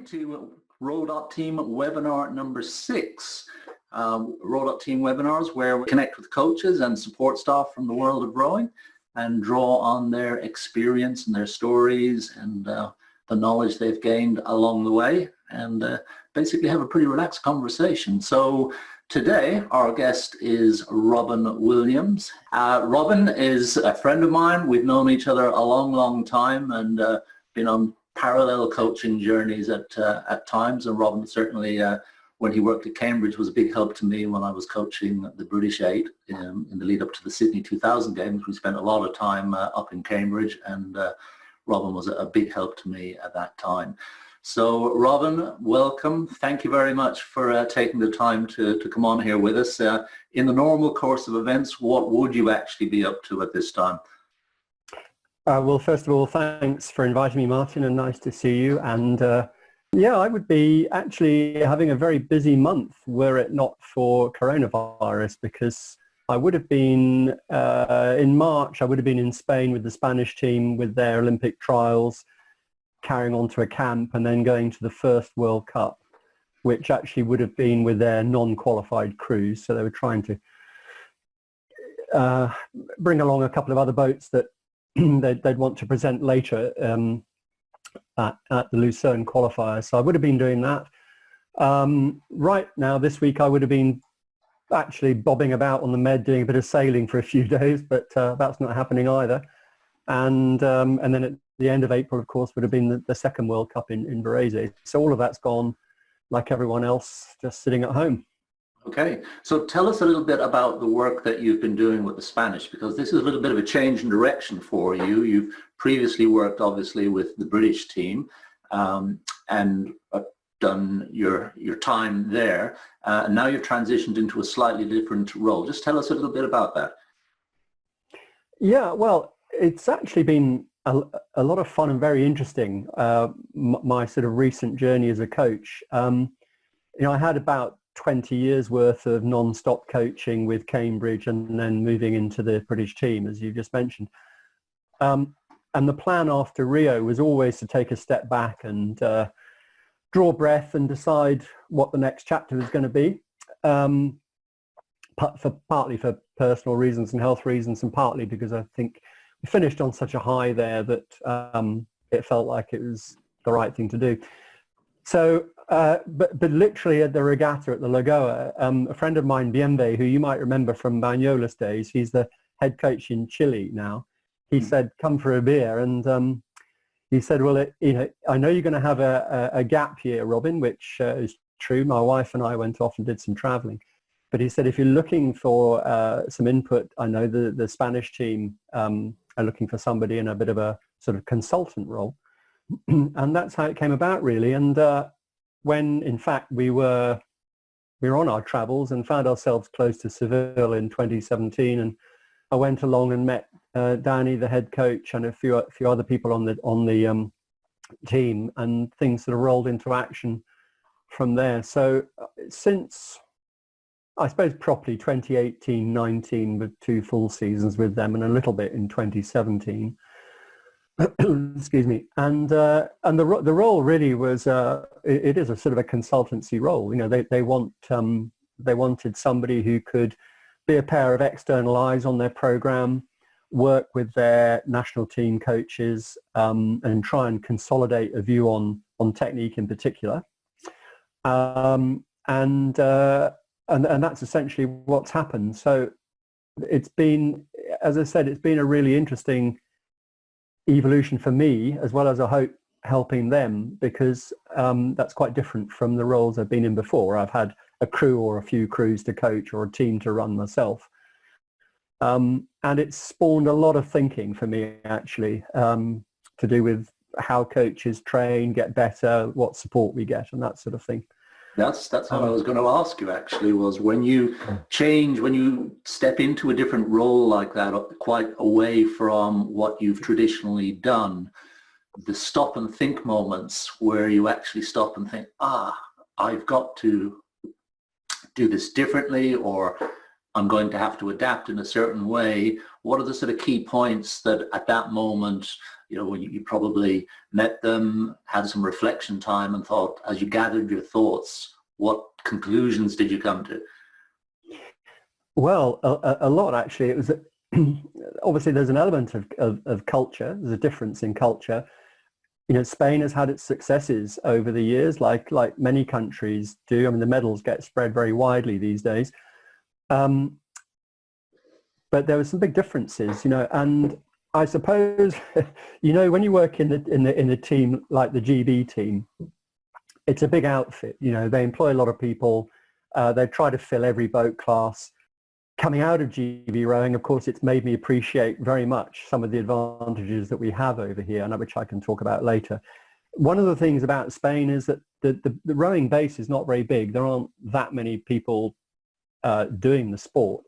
to Row.Team webinar number 6. Row.Team webinars where we connect with coaches and support staff from the world of rowing and draw on their experience and their stories and the knowledge they've gained along the way, and basically have a pretty relaxed conversation. So today our guest is Robin Williams. Robin is a friend of mine. We've known each other a long time and been on parallel coaching journeys at times, and Robin certainly when he worked at Cambridge was a big help to me when I was coaching the British 8 in the lead up to the Sydney 2000 games. We spent a lot of time up in Cambridge, and Robin was a big help to me at that time. So Robin, welcome. Thank you very much for taking the time to come on here with us. In the normal course of events, what would you actually be up to at this time? Well, first of all, thanks for inviting me, Martin, and nice to see you. And yeah, I would be actually having a very busy month were it not for coronavirus, because I would have been, in March, I would have been in Spain with the Spanish team with their Olympic trials, carrying on to a camp and then going to the first World Cup, which actually would have been with their non-qualified crews. So they were trying to bring along a couple of other boats that they'd want to present later at the Lucerne qualifier. So I would have been doing that. Right now, this week, I would have been actually bobbing about on the Med doing a bit of sailing for a few days, but that's not happening either. And then at the end of April, of course, would have been the second World Cup in Varese. So all of that's gone, like everyone else, just sitting at home. Okay, so tell us a little bit about the work that you've been doing with the Spanish, because this is a little bit of a change in direction for you. You've previously worked, obviously, with the British team and done your time there. And now you've transitioned into a slightly different role. Just tell us a little bit about that. Yeah, well, it's actually been a lot of fun and very interesting, my sort of recent journey as a coach. You know, I had about 20 years worth of non-stop coaching with Cambridge and then moving into the British team, as you just mentioned. And the plan after Rio was always to take a step back and draw breath and decide what the next chapter was going to be, partly for personal reasons and health reasons, and partly because I think we finished on such a high there that it felt like it was the right thing to do. So, but literally at the regatta at the Lagoa, a friend of mine, Bienve, who you might remember from Bagnolas days, he's the head coach in Chile now, he said, come for a beer. And he said, well, you know, I know you're going to have a gap year, Robin, which is true. My wife and I went off and did some traveling. But he said, if you're looking for some input, I know the Spanish team are looking for somebody in a bit of a sort of consultant role. And that's how it came about, really. And when, in fact, we were on our travels and found ourselves close to Seville in 2017, and I went along and met Danny, the head coach, and a few other people on the team, and things sort of rolled into action from there. So since, I suppose, properly 2018-19 with 2 full seasons with them and a little bit in 2017. Excuse me. And the role really was it is a sort of a consultancy role. You know, they wanted somebody who could be a pair of external eyes on their program, work with their national team coaches, and try and consolidate a view on technique in particular. And that's essentially what's happened. So it's been, as I said, it's been a really interesting evolution for me, as well as I hope helping them, because that's quite different from the roles I've been in before. I've had a crew or a few crews to coach or a team to run myself. And it's spawned a lot of thinking for me, actually, to do with how coaches train, get better, what support we get, and that sort of thing. That's what I was going to ask you, actually, was when you change, when you step into a different role like that, quite away from what you've traditionally done, the stop and think moments where you actually stop and think, I've got to do this differently, or I'm going to have to adapt in a certain way. What are the sort of key points that at that moment, when you probably met them, had some reflection time and thought, as you gathered your thoughts, what conclusions did you come to? Well, a lot actually. It was obviously there's an element of culture. There's a difference in culture. Spain has had its successes over the years, like many countries do. I mean, the medals get spread very widely these days. But there were some big differences, and I suppose, when you work in the team like the GB team, it's a big outfit. They employ a lot of people. They try to fill every boat class. Coming out of GB rowing, of course, it's made me appreciate very much some of the advantages that we have over here, and which I can talk about later. One of the things about Spain is that the rowing base is not very big. There aren't that many people doing the sport.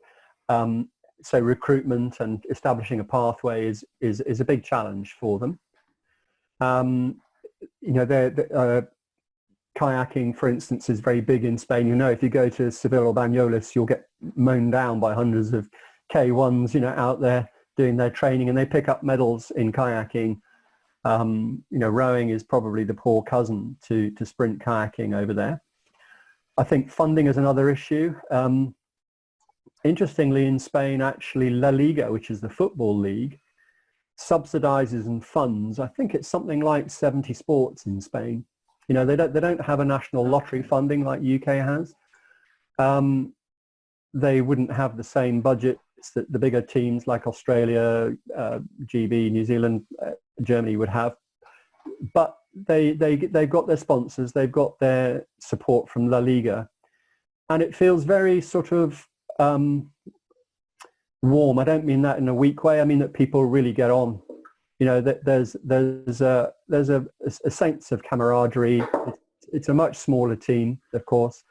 So recruitment and establishing a pathway is a big challenge for them. Kayaking, for instance, is very big in Spain. If you go to Seville or Banyoles, you'll get mown down by hundreds of K1s, out there doing their training, and they pick up medals in kayaking. Rowing is probably the poor cousin to sprint kayaking over there. I think funding is another issue. Interestingly, in Spain, actually, La Liga, which is the football league, subsidizes and funds, I think it's something like 70 sports in Spain. They don't have a national lottery funding like UK has. They wouldn't have the same budgets that the bigger teams like Australia, GB, New Zealand, Germany would have. But they've got their sponsors, they've got their support from La Liga, and it feels very sort of warm. I don't mean that in a weak way. I mean that people really get on. That there's a sense of camaraderie. It's a much smaller team, of course.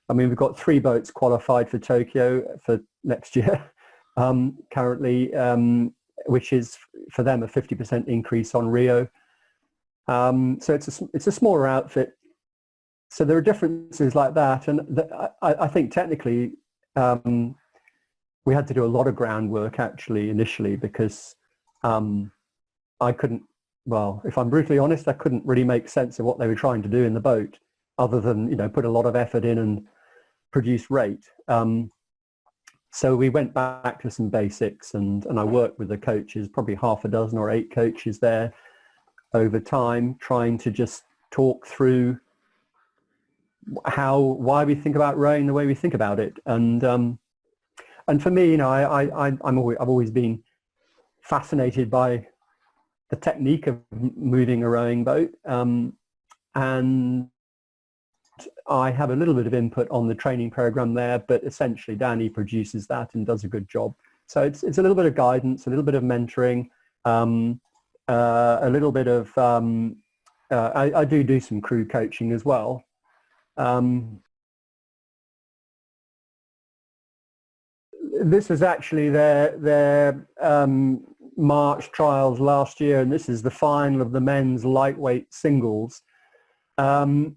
I mean, we've got 3 boats qualified for Tokyo for next year currently, which is for them a 50% increase on Rio. So it's a smaller outfit. So there are differences like that, and I think technically we had to do a lot of groundwork actually initially, because I couldn't, well, if I'm brutally honest, I couldn't really make sense of what they were trying to do in the boat, other than, put a lot of effort in and produce rate. So we went back to some basics, and I worked with the coaches, probably half a dozen or 8 coaches there over time, trying to just talk through why we think about rowing the way we think about it. And for me, I've always been fascinated by the technique of moving a rowing boat, and I have a little bit of input on the training program there, but essentially Danny produces that and does a good job. So it's a little bit of guidance, a little bit of mentoring, a little bit of I do some crew coaching as well. This was actually their March trials last year, and this is the final of the men's lightweight singles. And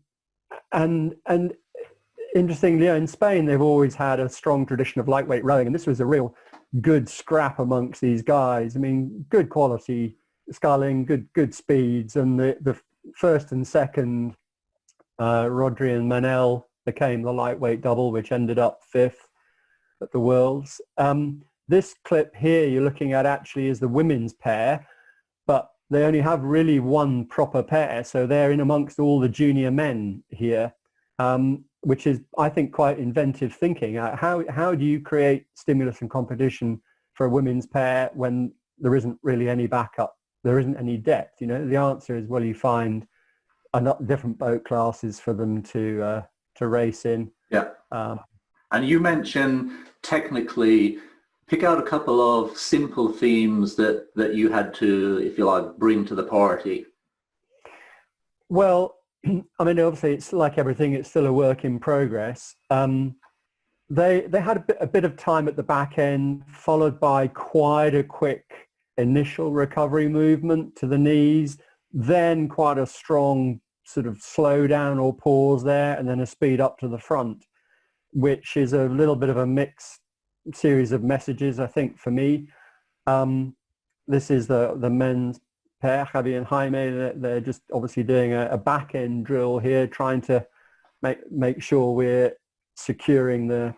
interestingly, in Spain, they've always had a strong tradition of lightweight rowing, and this was a real good scrap amongst these guys. I mean, good quality sculling, good speeds, and the first and second, Rodri and Manel, became the lightweight double, which ended up 5th at the Worlds. This clip here you're looking at actually is the women's pair, but they only have really one proper pair, so they're in amongst all the junior men here, which is, I think, quite inventive thinking. How do you create stimulus and competition for a women's pair when there isn't really any backup, there isn't any depth? The answer is, well, you find different boat classes for them to race in. Yeah. And you mentioned technically pick out a couple of simple themes that you had to, if you like, bring to the party. Well, I mean, obviously, it's like everything, it's still a work in progress. They had a bit of time at the back end, followed by quite a quick initial recovery movement to the knees, then quite a strong sort of slow down or pause there, and then a speed up to the front, which is a little bit of a mixed series of messages, I think, for me. This is the men's pair, Javi and Jaime. They're just obviously doing a back end drill here, trying to make sure we're securing the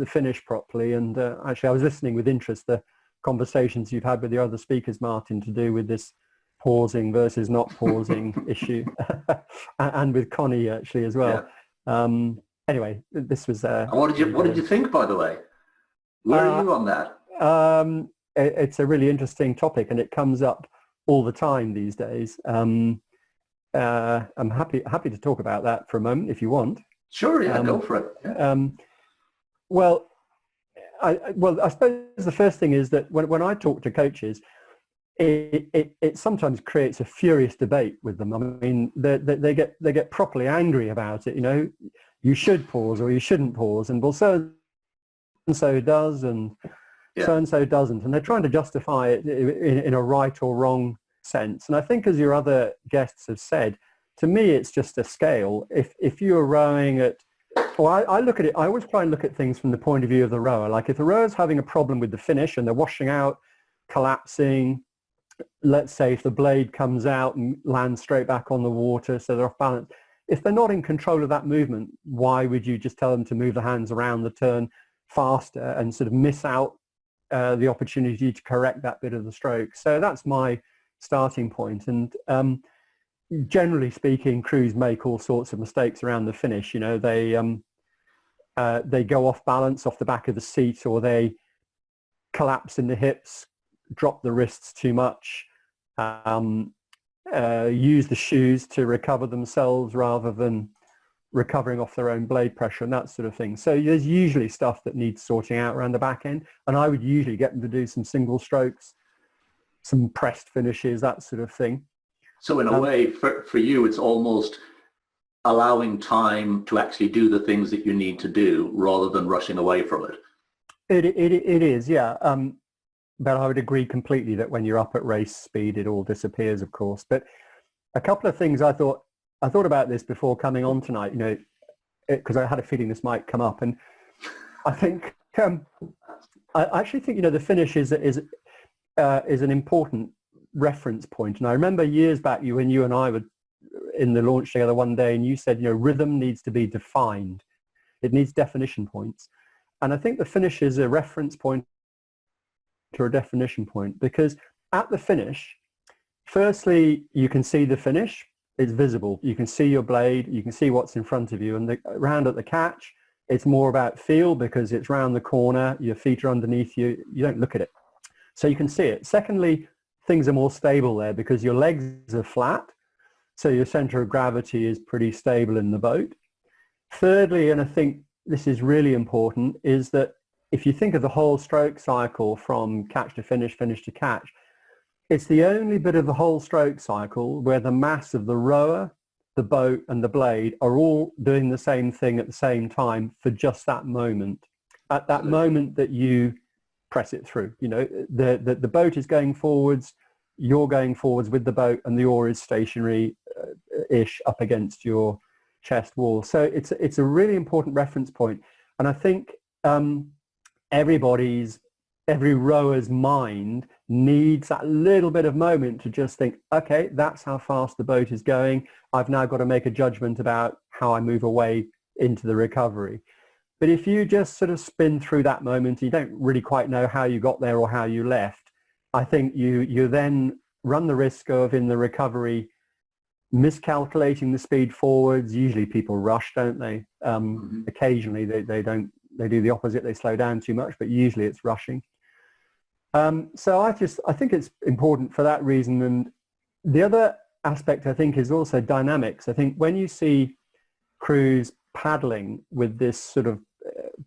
finish properly. And actually, I was listening with interest the conversations you've had with the other speakers, Martin, to do with this pausing versus not pausing issue, and with Connie actually as well. Yeah. Anyway, this was. What did you think, by the way? Where are you on that? It's a really interesting topic, and it comes up all the time these days. I'm happy to talk about that for a moment if you want. Sure, yeah, go for it. Yeah. Well, I suppose the first thing is that when I talk to coaches, it sometimes creates a furious debate with them. I mean, they get properly angry about it. You know, you should pause or you shouldn't pause, and well, so and so does, and so and so doesn't, and they're trying to justify it in a right or wrong sense. And I think, as your other guests have said, to me, it's just a scale. If you're rowing at, well, I look at it, I always try and look at things from the point of view of the rower. Like if the rower's having a problem with the finish and they're washing out, collapsing, let's say if the blade comes out and lands straight back on the water, so they're off balance. If they're not in control of that movement, why would you just tell them to move the hands around the turn faster and sort of miss out the opportunity to correct that bit of the stroke? So that's my starting point. And generally speaking, crews make all sorts of mistakes around the finish. You know, they go off balance off the back of the seat, or they collapse in the hips, drop the wrists too much, use the shoes to recover themselves rather than recovering off their own blade pressure and that sort of thing. So there's usually stuff that needs sorting out around the back end, and I would usually get them to do some single strokes, some pressed finishes, that sort of thing. So in a way, for you, it's almost allowing time to actually do the things that you need to do rather than rushing away from it. It is, yeah. But I would agree completely that when you're up at race speed, it all disappears, of course. But a couple of things I thought about this before coming on tonight, you know, because I had a feeling this might come up. And I think, I actually think, you know, the finish is an important reference point. And I remember years back when you and I were in the launch together one day, and you said, you know, rhythm needs to be defined. It needs definition points. And I think the finish is a reference point or a definition point, because at the finish, firstly, you can see the finish. It's visible. You can see your blade. You can see what's in front of you. And round at the catch, it's more about feel, because it's round the corner. Your feet are underneath you. You don't look at it. So you can see it. Secondly, things are more stable there because your legs are flat. So your center of gravity is pretty stable in the boat. Thirdly, and I think this is really important, is that if you think of the whole stroke cycle from catch to finish, finish to catch, it's the only bit of the whole stroke cycle where the mass of the rower, the boat, and the blade are all doing the same thing at the same time for just that moment. At that moment that you press it through, you know, the boat is going forwards, you're going forwards with the boat, and the oar is stationary-ish up against your chest wall. So it's a really important reference point. And I think every rower's mind needs that little bit of moment to just think, okay, that's how fast the boat is going. I've now got to make a judgment about how I move away into the recovery. But if you just sort of spin through that moment, you don't really quite know how you got there or how you left, I think you then run the risk of, in the recovery, miscalculating the speed forwards. Usually people rush, don't they? Occasionally they don't. They do the opposite. They slow down too much, but usually it's rushing. So I think it's important for that reason. And the other aspect, I think, is also dynamics. I think when you see crews paddling with this sort of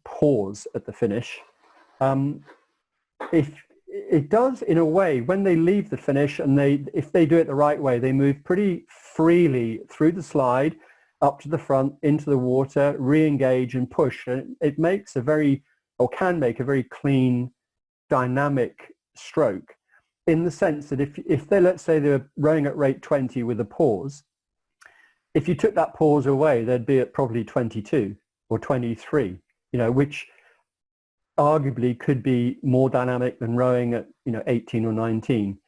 pause at the finish, if it does, in a way, when they leave the finish, and if they do it the right way, they move pretty freely through the slide, up to the front, into the water, re-engage and push. And it makes can make a very clean, dynamic stroke, in the sense that if they, let's say they're rowing at rate 20 with a pause, if you took that pause away, they'd be at probably 22 or 23, you know, which arguably could be more dynamic than rowing at 18 or 19.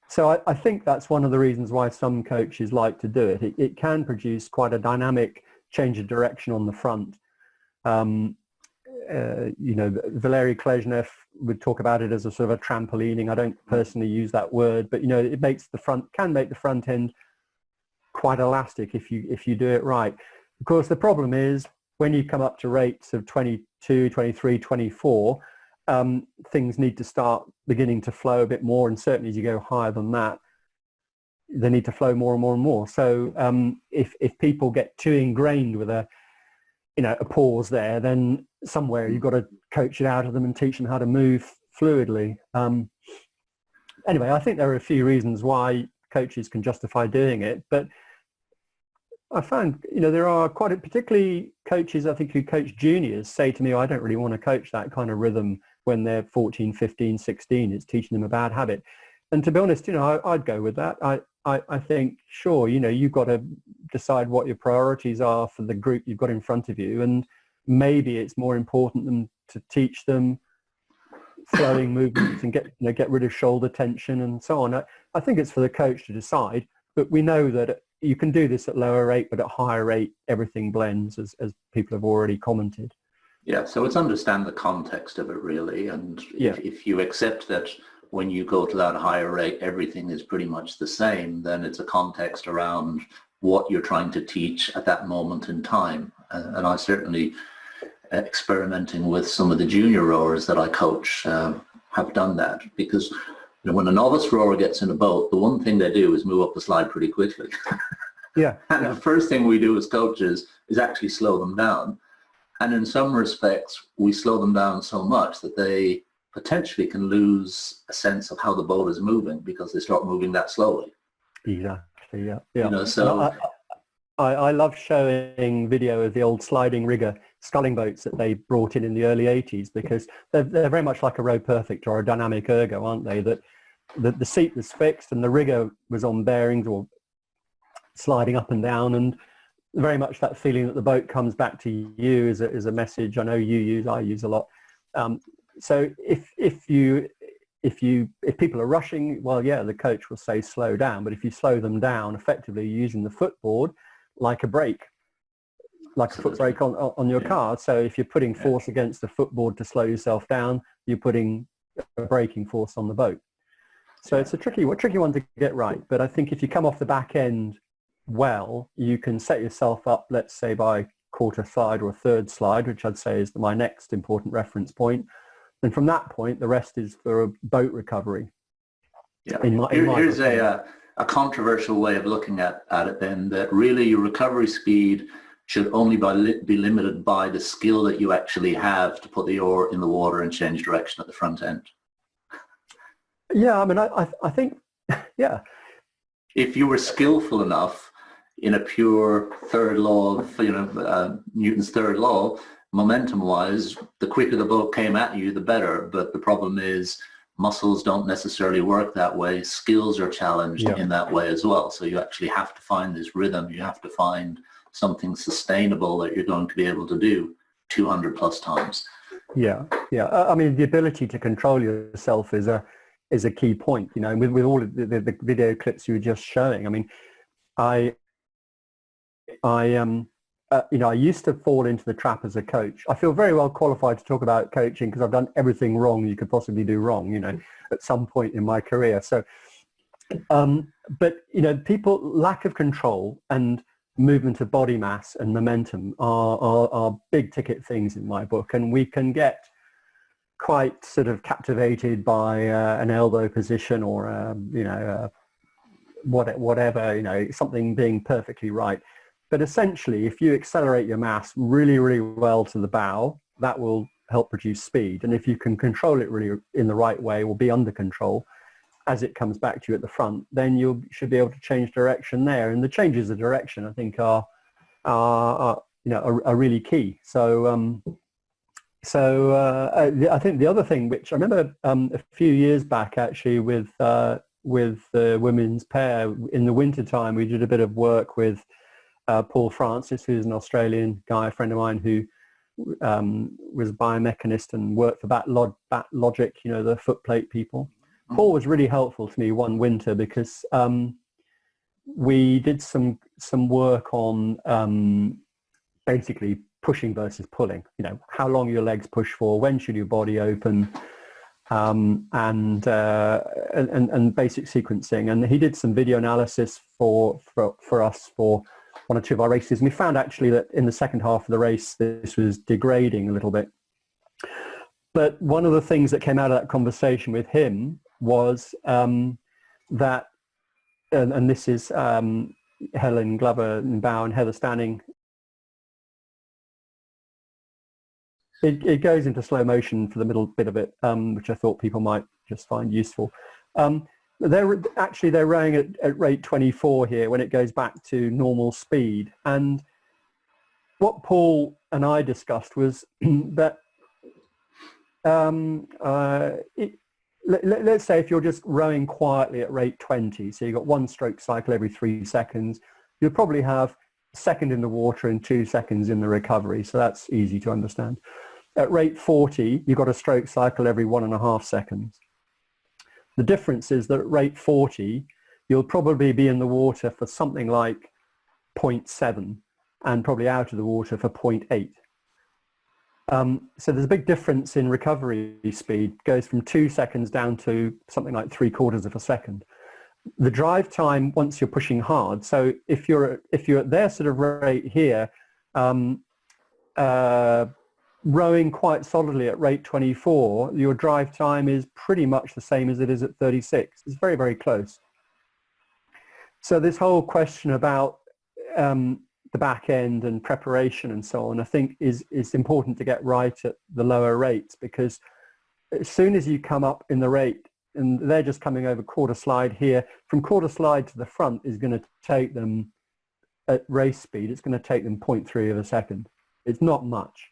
So I think that's one of the reasons why some coaches like to do it. It can produce quite a dynamic change of direction on the front. Valery Klezhnev would talk about it as a sort of a trampolining. I don't personally use that word, but it can make the front end quite elastic if you do it right. Of course, the problem is when you come up to rates of 22, 23, 24, things need to start beginning to flow a bit more, and certainly as you go higher than that, they need to flow more and more and more. So if people get too ingrained with a pause there, then somewhere you've got to coach it out of them and teach them how to move fluidly. Anyway, I think there are a few reasons why coaches can justify doing it, but I found, there are particularly coaches, I think, who coach juniors say to me, I don't really want to coach that kind of rhythm when they're 14, 15, 16. It's teaching them a bad habit. And to be honest, I'd go with that. I think, sure, you've got to decide what your priorities are for the group you've got in front of you. And maybe it's more important than to teach them flowing movements and get rid of shoulder tension and so on. I think it's for the coach to decide, but we know that you can do this at lower rate, but at higher rate, everything blends, as people have already commented. Yeah, so it's understand the context of it, really. And if you accept that when you go to that higher rate, everything is pretty much the same, then it's a context around what you're trying to teach at that moment in time. And I certainly, experimenting with some of the junior rowers that I coach, have done that, because when a novice rower gets in a boat, the one thing they do is move up the slide pretty quickly. And the first thing we do as coaches is actually slow them down. And in some respects, we slow them down so much that they potentially can lose a sense of how the boat is moving because they start moving that slowly. Exactly, yeah. So I love showing video of the old sliding rigger sculling boats that they brought in the early 80s, because they're very much like a Row Perfect or a dynamic ergo, aren't they? That the seat was fixed and the rigger was on bearings or sliding up and down, and very much that feeling that the boat comes back to you is a message I know I use a lot. So if people are rushing, well, yeah, the coach will say slow down, but if you slow them down, effectively using the footboard like a brake, like a foot brake on your car. So if you're putting force against the footboard to slow yourself down, you're putting a braking force on the boat. So it's a tricky one to get right. But I think if you come off the back end well, you can set yourself up, let's say, by quarter slide or a third slide, which I'd say is my next important reference point. And from that point, the rest is for a boat recovery. Yeah. Here's a controversial way of looking at it then, that really your recovery speed should only be limited by the skill that you actually have to put the oar in the water and change direction at the front end. Yeah, I mean, I think, yeah. If you were skillful enough in a pure third law of, Newton's third law, momentum-wise, the quicker the boat came at you, the better. But the problem is muscles don't necessarily work that way. Skills are challenged in that way as well. So you actually have to find this rhythm. You have to find something sustainable that you're going to be able to do 200 plus times. Yeah. I mean, the ability to control yourself is a key point, with all of the video clips you were just showing. I mean, I used to fall into the trap as a coach. I feel very well qualified to talk about coaching because I've done everything wrong you could possibly do wrong, at some point in my career. So, but, people, lack of control and movement of body mass and momentum are big ticket things in my book. And we can get quite sort of captivated by an elbow position or, whatever, something being perfectly right. But essentially, if you accelerate your mass really, really well to the bow, that will help produce speed. And if you can control it really in the right way or be under control as it comes back to you at the front, then you should be able to change direction there. And the changes of direction, I think, are really key. So, I think the other thing, which I remember a few years back actually with the women's pair in the wintertime, we did a bit of work with Paul Francis, who's an Australian guy, a friend of mine, who was a biomechanist and worked for Bat Logic, you know, the footplate people. Paul was really helpful to me one winter because we did some work on basically pushing versus pulling. You know, how long your legs push for, when should your body open, and basic sequencing. And he did some video analysis for us for one or two of our races. And we found actually that in the second half of the race, this was degrading a little bit. But one of the things that came out of that conversation with him was that, and this is Helen Glover and Bow and Heather Stanning. It goes into slow motion for the middle bit of it, which I thought people might just find useful. They're rowing at rate 24 here when it goes back to normal speed. And what Paul and I discussed was that let's say if you're just rowing quietly at rate 20, so you've got one stroke cycle every 3 seconds, you'll probably have a second in the water and 2 seconds in the recovery. So that's easy to understand. At rate 40, you've got a stroke cycle every 1.5 seconds. The difference is that at rate 40, you'll probably be in the water for something like 0.7 and probably out of the water for 0.8. So there's a big difference in recovery speed. It goes from 2 seconds down to something like 3/4 of a second. The drive time once you're pushing hard. So if you're at their sort of rate here, rowing quite solidly at rate 24, your drive time is pretty much the same as it is at 36. It's very, very close. So this whole question about the back end and preparation and so on, I think is important to get right at the lower rates, because as soon as you come up in the rate, and they're just coming over quarter slide here, from quarter slide to the front is going to take them at race speed, it's going to take them 0.3 of a second. It's not much.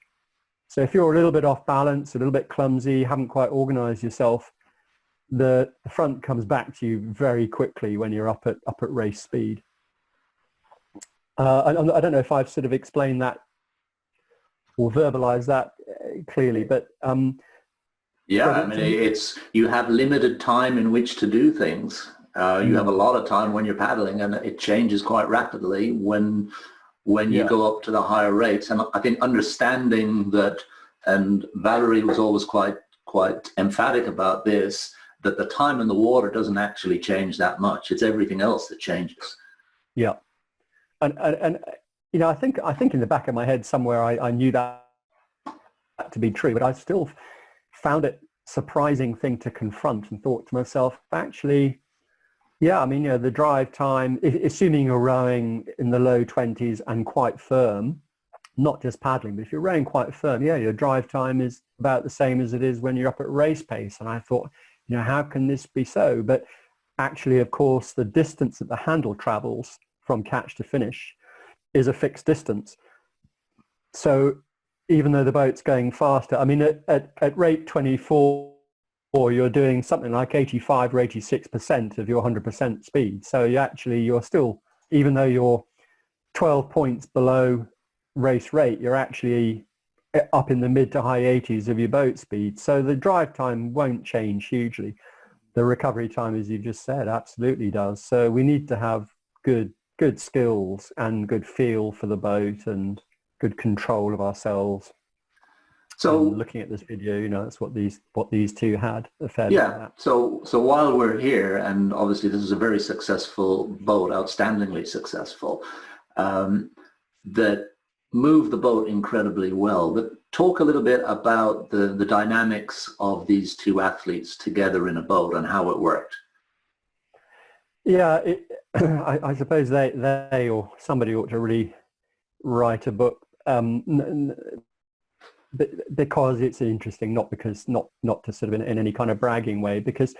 So if you're a little bit off balance, a little bit clumsy, haven't quite organized yourself, the front comes back to you very quickly when you're up at race speed. I don't know if I've sort of explained that or verbalized that clearly, but yeah, I mean, it's, you have limited time in which to do things. You have a lot of time when you're paddling, and it changes quite rapidly when you go up to the higher rates. And I think understanding that, and Valerie was always quite emphatic about this, that the time in the water doesn't actually change that much. It's everything else that changes. Yeah. And you know, I think in the back of my head somewhere I knew that to be true, but I still found it surprising thing to confront and thought to myself, actually, yeah, I mean, you know, the drive time, assuming you're rowing in the low 20s and quite firm, not just paddling, but if you're rowing quite firm, yeah, your drive time is about the same as it is when you're up at race pace. And I thought, you know, how can this be so? But actually, of course, the distance that the handle travels from catch to finish is a fixed distance. So even though the boat's going faster, I mean, at rate 24, you're doing something like 85 or 86% of your 100% speed. So you're still, even though you're 12 points below race rate, you're actually up in the mid to high 80s of your boat speed. So the drive time won't change hugely. The recovery time, as you just said, absolutely does. So we need to have good skills and good feel for the boat and good control of ourselves. So looking at this video, you know, that's what these two had a fair bit of that. So while we're here, and obviously this is a very successful boat, outstandingly successful, that moved the boat incredibly well. But talk a little bit about the dynamics of these two athletes together in a boat and how it worked. Yeah, I suppose they or somebody ought to really write a book, because it's interesting, not to sort of in any kind of bragging way, because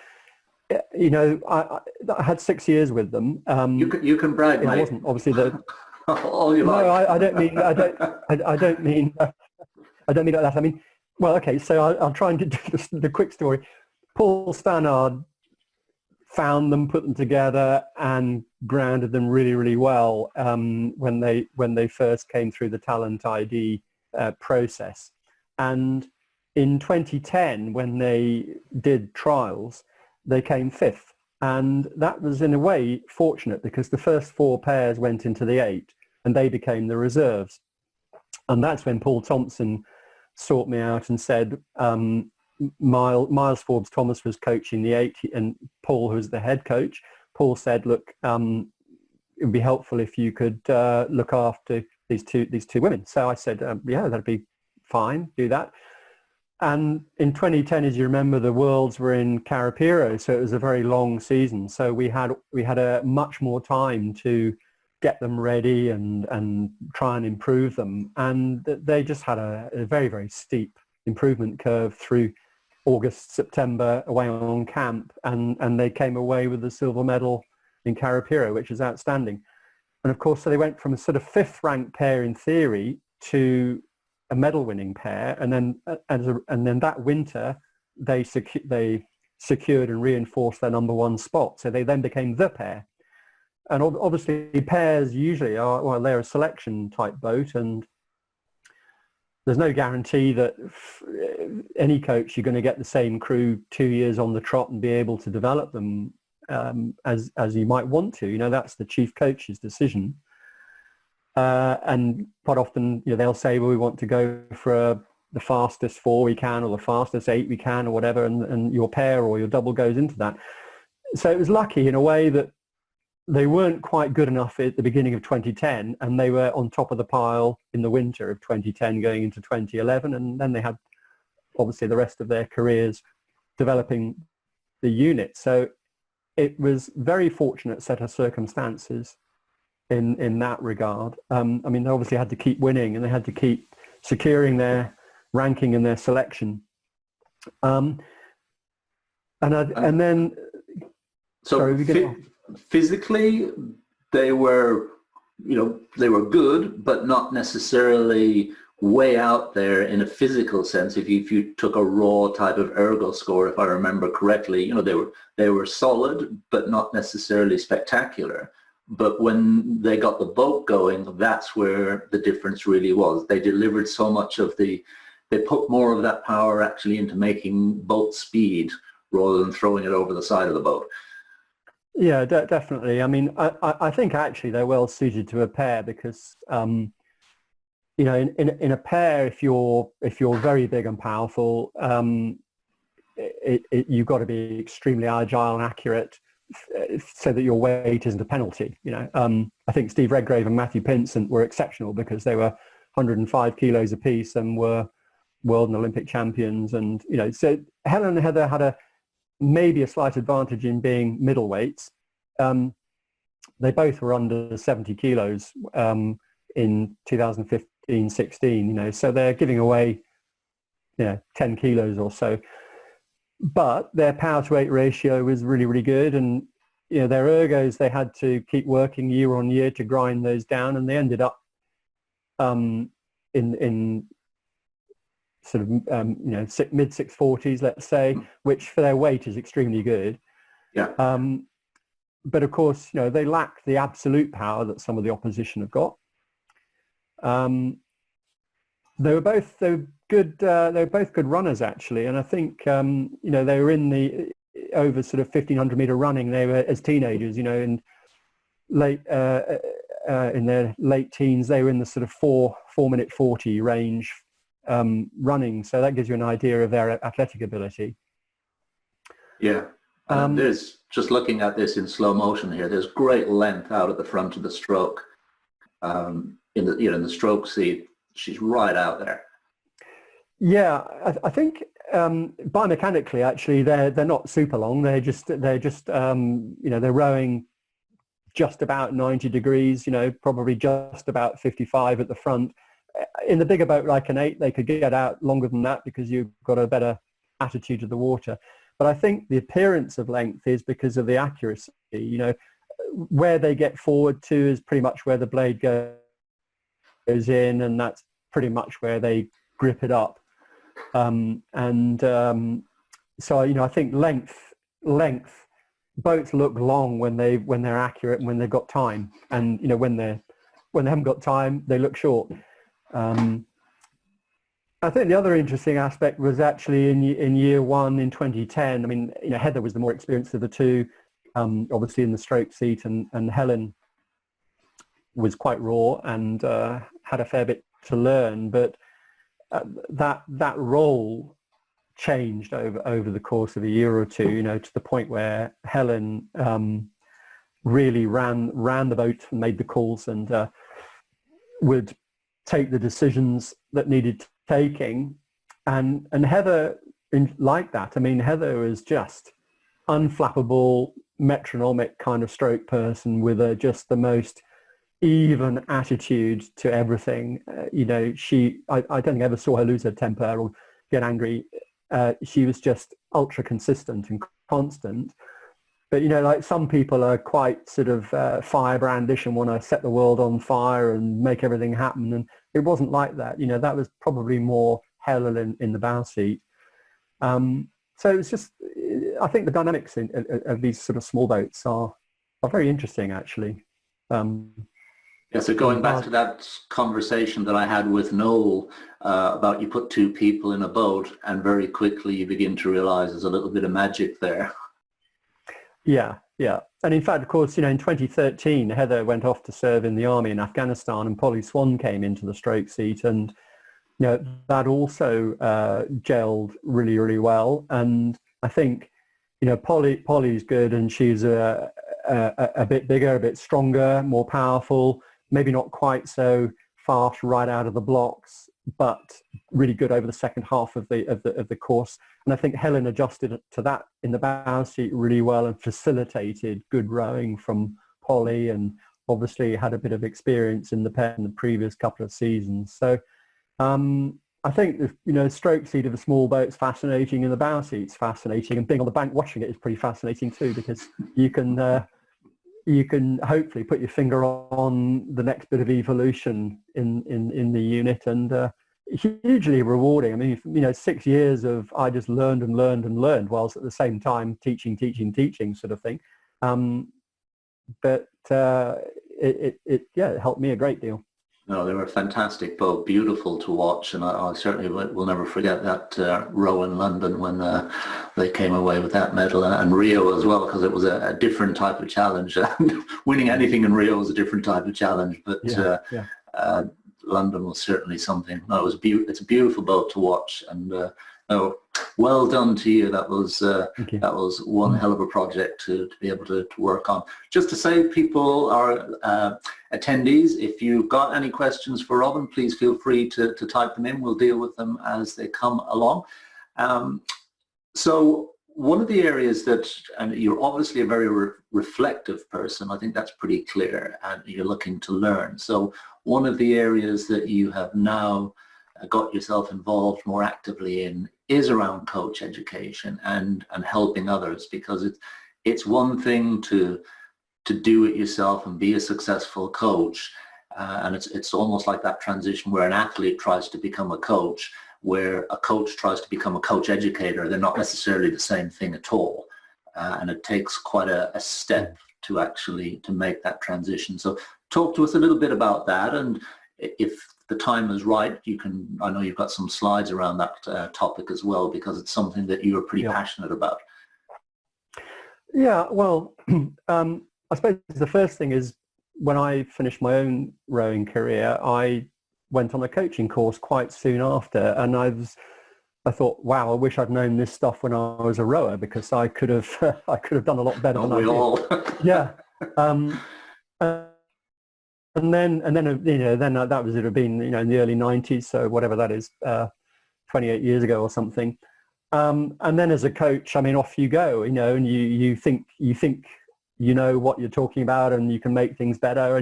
you know I had 6 years with them. You can brag, mate. I wasn't obviously the. All you like. No, I don't mean I don't mean like that. I mean, well, okay. So I'll try and do the quick story. Paul Stannard found them, put them together, and grounded them really, really well when they first came through the talent ID process. And in 2010, when they did trials, they came fifth. And that was in a way fortunate because the first 4 pairs went into the 8 and they became the reserves. And that's when Paul Thompson sought me out and said, Miles Forbes Thomas was coaching the 8 and Paul, who was the head coach, Paul said, look, it would be helpful if you could look after these two women. So I said, yeah, that'd be fine, do that. And in 2010, as you remember, the Worlds were in Carapiro, so it was a very long season. So we had a much more time to get them ready and try and improve them. And they just had a very, very steep improvement curve through August, September, away on camp, and they came away with the silver medal in Carapiro, which is outstanding. And of course, so they went from a sort of 5th ranked pair in theory to a medal-winning pair, and then that winter they secured and reinforced their number 1 spot. So they then became the pair. And obviously, pairs usually they're a selection type boat, and there's no guarantee that any coach you're going to get the same crew 2 years on the trot and be able to develop them as you might want to. That's the chief coach's decision. And quite often, they'll say, well, we want to go for the fastest 4 we can or the fastest 8 we can or whatever, and your pair or your double goes into that. So it was lucky in a way that they weren't quite good enough at the beginning of 2010, and they were on top of the pile in the winter of 2010 going into 2011, and then they had obviously the rest of their careers developing the unit. So it was very fortunate set of circumstances in that regard. I mean, they obviously had to keep winning and they had to keep securing their ranking and their selection. And then... So sorry, physically, they were, they were good, but not necessarily way out there in a physical sense. If you took a raw type of ergo score, if I remember correctly, they were solid, but not necessarily spectacular. But when they got the boat going, that's where the difference really was. They delivered so much of they put more of that power actually into making boat speed rather than throwing it over the side of the boat. Yeah, definitely. I mean, I think actually they're well suited to a pair because, in a pair, if you're very big and powerful, you've got to be extremely agile and accurate so that your weight isn't a penalty. I think Steve Redgrave and Matthew Pinsent were exceptional because they were 105 kilos apiece and were world and Olympic champions. And, so Helen and Heather had maybe a slight advantage in being middleweights. They both were under 70 kilos in 2015-16, so they're giving away 10 kilos or so. But their power to weight ratio was really, really good. And, their ergos, they had to keep working year on year to grind those down. And they ended up in sort of, mid 640s, let's say, which for their weight is extremely good. Yeah. But of course, they lack the absolute power that some of the opposition have got. They were both good. They were both good runners, actually, and I think they were in the over sort of 1500 meter running. They were as teenagers, in late in their late teens. They were in the sort of 4-minute 40 range running. So that gives you an idea of their athletic ability. Yeah. There's, just looking at this in slow motion here, there's great length out at the front of the stroke. In the stroke seat, she's right out there. Yeah, I think biomechanically, actually, they're not super long. They're just they're rowing just about 90 degrees. Probably just about 55 at the front. In the bigger boat like an 8, they could get out longer than that because you've got a better attitude to the water. But I think the appearance of length is because of the accuracy. Where they get forward to is pretty much where the blade goes in, and that's pretty much where they grip it up. So I think length boats look long when they're accurate and when they've got time, and when they haven't got time, they look short. I think the other interesting aspect was actually in year one in 2010. I mean, Heather was the more experienced of the two, obviously in the stroke seat, and Helen was quite raw and had a fair bit to learn. But that role changed over the course of a year or two. To the point where Helen really ran the boat and made the calls and would take the decisions that needed taking, and Heather like that. I mean, Heather was just unflappable, metronomic kind of stroke person with just the most even attitude to everything. I don't think I ever saw her lose her temper or get angry. She was just ultra consistent and constant. But, like some people are quite sort of firebrandish and want to set the world on fire and make everything happen. And it wasn't like that. That was probably more Helen in the bow seat. So it's just, I think the dynamics of these sort of small boats are very interesting, actually. Yeah, so going back to that conversation that I had with Noel about you put two people in a boat and very quickly you begin to realize there's a little bit of magic there. Yeah. And in fact, of course, in 2013, Heather went off to serve in the army in Afghanistan, and Polly Swan came into the stroke seat, and that also gelled really, really well. And I think Polly's good, and she's a bit bigger, a bit stronger, more powerful, maybe not quite so fast right out of the blocks, but really good over the second half of the course. And I think Helen adjusted to that in the bow seat really well and facilitated good rowing from Polly, and obviously had a bit of experience in the previous couple of seasons. So I think stroke seat of a small boat's fascinating, and the bow seat's fascinating, and being on the bank watching it is pretty fascinating too, because you can hopefully put your finger on the next bit of evolution in the unit, and hugely rewarding. I mean, 6 years of I just learned and learned and learned, whilst at the same time teaching sort of thing. But it helped me a great deal. No, they were fantastic, both beautiful to watch, and I certainly will never forget that row in London when they came away with that medal, and Rio as well, because it was a different type of challenge. Winning anything in Rio was a different type of challenge, but London was certainly something. No, it's a beautiful boat to watch, and well done to you. That was one hell of a project to be able to work on. Just to say, people are attendees, if you've got any questions for Robin, please feel free to type them in. We'll deal with them as they come along. So one of the areas that, and you're obviously a very reflective person, I think that's pretty clear, and you're looking to learn. So one of the areas that you have now got yourself involved more actively in is around coach education and helping others, because it's one thing to do it yourself and be a successful coach, and it's almost like that transition where an athlete tries to become a coach, where a coach tries to become a coach educator. They're not necessarily the same thing at all, and it takes quite a step to make that transition. So talk to us a little bit about that, and if the time is right, I know you've got some slides around that topic as well, because it's something that you are pretty passionate about. Yeah, well, I suppose the first thing is, when I finished my own rowing career, I went on a coaching course quite soon after, and I thought, wow, I wish I'd known this stuff when I was a rower, because I could have done a lot better than I did. Yeah. And then that was, it had been in the early 90s, so whatever that is, 28 years ago or something. And then as a coach, I mean, off you go, and you think you know what you're talking about, and you can make things better,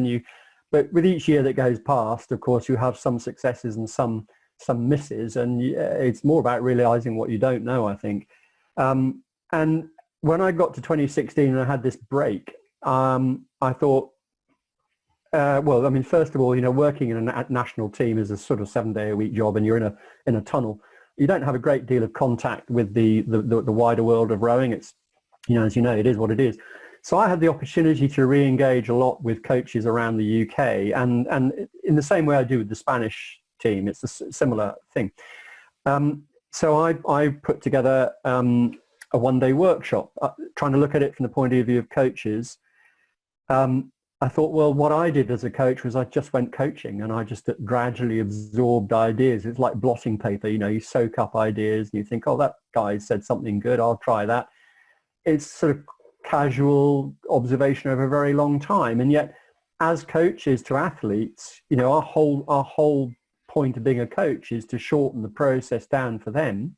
but with each year that goes past, of course, you have some successes and some misses, and it's more about realizing what you don't know, I think. And when I got to 2016 and I had this break, I thought, well, I mean, first of all, working in a national team is a sort of 7-day-a-week job, and you're in a tunnel. You don't have a great deal of contact with the wider world of rowing. It's, as you know, it is what it is. So I had the opportunity to re-engage a lot with coaches around the UK, and in the same way I do with the Spanish team, it's a similar thing. So I put together a one-day workshop, trying to look at it from the point of view of coaches. I thought, well, what I did as a coach was I just went coaching and I just gradually absorbed ideas. It's like blotting paper, you soak up ideas and you think, oh, that guy said something good, I'll try that. It's sort of casual observation over a very long time. And yet, as coaches to athletes, our whole point of being a coach is to shorten the process down for them.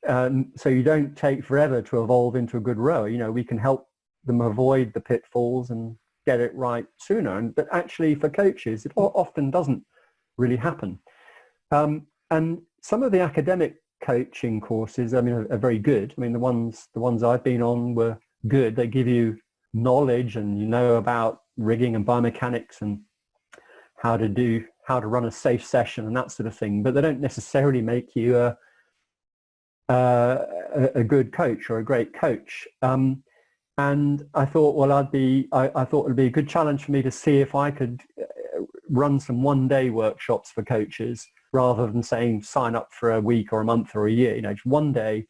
So you don't take forever to evolve into a good rower. We can help them avoid the pitfalls and get it right sooner. But actually for coaches, it often doesn't really happen. And some of the academic coaching courses, are very good. The ones I've been on were good. They give you knowledge and about rigging and biomechanics and how to run a safe session and that sort of thing. But they don't necessarily make you a good coach or a great coach. And I thought, well, I thought it'd be a good challenge for me to see if I could run some one-day workshops for coaches rather than saying sign up for a week or a month or a year. Just one day,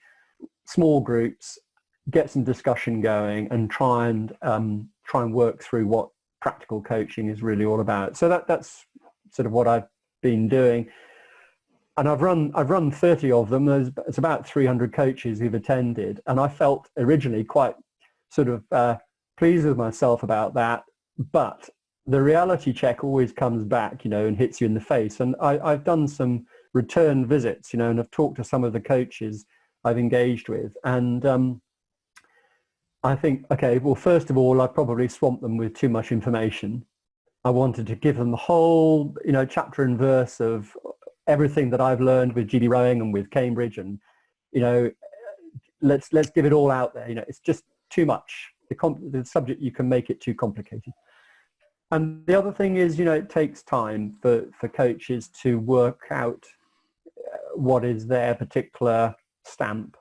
small groups, get some discussion going, and try and work through what practical coaching is really all about. So that's sort of what I've been doing. And I've run 30 of them. It's about 300 coaches who've attended, and I felt originally quite sort of pleased with myself about that. But the reality check always comes back, and hits you in the face. And I've done some return visits, and I've talked to some of the coaches I've engaged with. And I think, okay, well, first of all, I probably swamped them with too much information. I wanted to give them the whole, chapter and verse of everything that I've learned with GB rowing and with Cambridge, and let's give it all out there. It's just too much. The subject, you can make it too complicated. And the other thing is, it takes time for coaches to work out what is their particular stamp.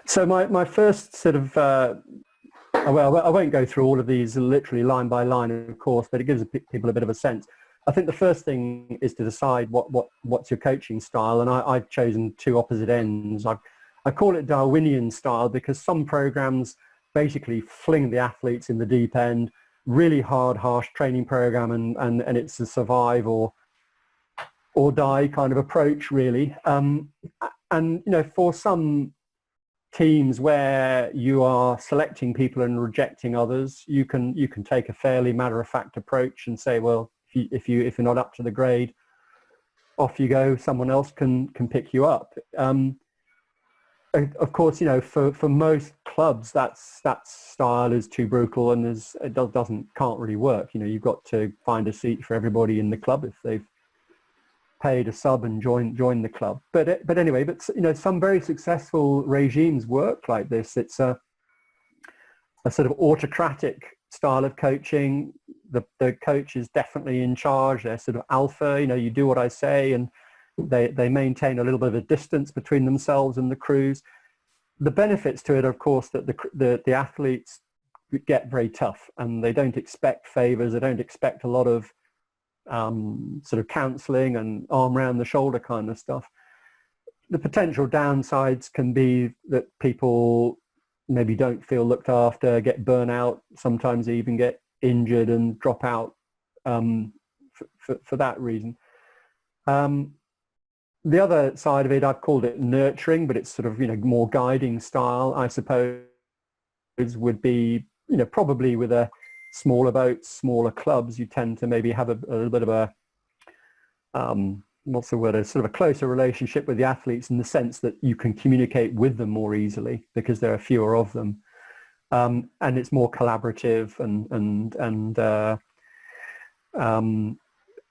So my first sort of, well, I won't go through all of these literally line by line, of course, but it gives people a bit of a sense. I think the first thing is to decide what's your coaching style, and I've chosen two opposite ends. I call it Darwinian style because some programs basically fling the athletes in the deep end, really hard, harsh training program, and it's a survive or die kind of approach, really. And for some teams where you are selecting people and rejecting others, you can take a fairly matter-of-fact approach and say, well, if you're not up to the grade, off you go. Someone else can pick you up. Of course, for most clubs, that style is too brutal and can't really work. You've got to find a seat for everybody in the club if they've paid a sub and join the club. But anyway, some very successful regimes work like this. It's a sort of autocratic style of coaching. The coach is definitely in charge. They're sort of alpha. You do what I say, and they maintain a little bit of a distance between themselves and the crews. The benefits to it, of course, that the athletes get very tough, and they don't expect favors. They don't expect a lot of sort of counseling and arm around the shoulder kind of stuff. The potential downsides can be that people maybe don't feel looked after, get burnout, sometimes they even get injured and drop out for that reason. The other side of it, I've called it nurturing, but it's sort of, more guiding style, I suppose, would be, probably with a smaller boats, smaller clubs, you tend to maybe have a little bit of a, what's the word, a sort of a closer relationship with the athletes in the sense that you can communicate with them more easily because there are fewer of them. And it's more collaborative and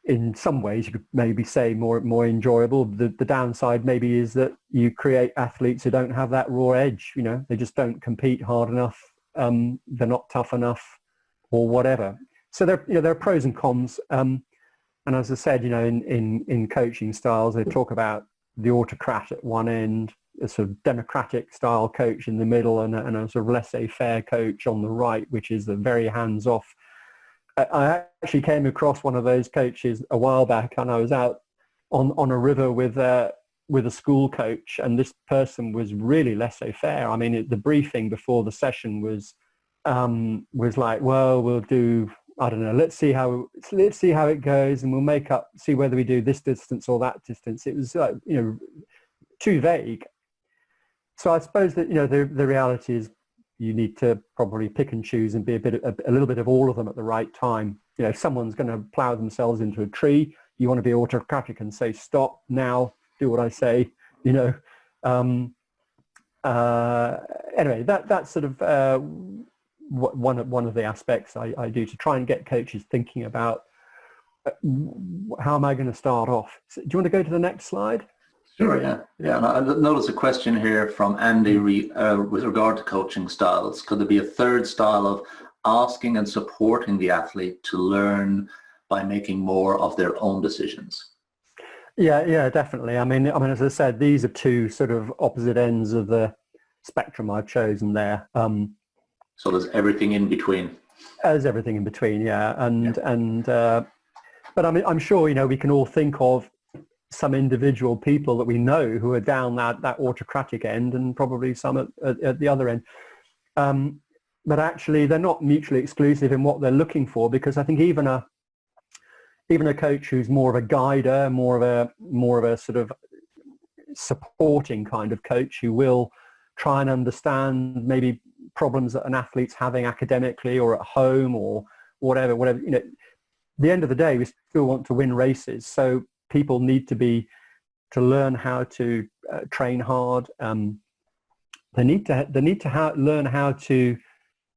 in some ways you could maybe say more enjoyable. The downside maybe is that you create athletes who don't have that raw edge. They just don't compete hard enough. They're not tough enough or whatever. So there are pros and cons. And as I said, in coaching styles, they talk about the autocrat at one end, a sort of democratic style coach in the middle, and a sort of laissez-faire coach on the right, which is the very hands-off. I actually came across one of those coaches a while back, and I was out on a river with with a school coach, and this person was really laissez-faire. I mean, the briefing before the session was like, well, we'll do, I don't know, let's see how it goes, and we'll see whether we do this distance or that distance. It was too vague. So I suppose that the reality is you need to probably pick and choose and be a little bit of all of them at the right time. If someone's going to plow themselves into a tree, you want to be autocratic and say, stop now, do what I say. Anyway, that's sort of one of the aspects I do to try and get coaches thinking about how am I going to start off. So, do you want to go to the next slide? Sure, yeah. And I notice a question here from Andy with regard to coaching styles. Could there be a third style of asking and supporting the athlete to learn by making more of their own decisions? Yeah, definitely. I mean, as I said, these are two sort of opposite ends of the spectrum I've chosen there. So there's everything in between. There's everything in between, yeah. But I mean, I'm sure we can all think of some individual people that we know who are down that autocratic end, and probably some at the other end. But actually, they're not mutually exclusive in what they're looking for, because I think even a coach who's more of a guider, more of a sort of supporting kind of coach, who will try and understand maybe problems that an athlete's having academically or at home or whatever. At the end of the day, we still want to win races. So people need to learn how to train hard. They need to learn how to,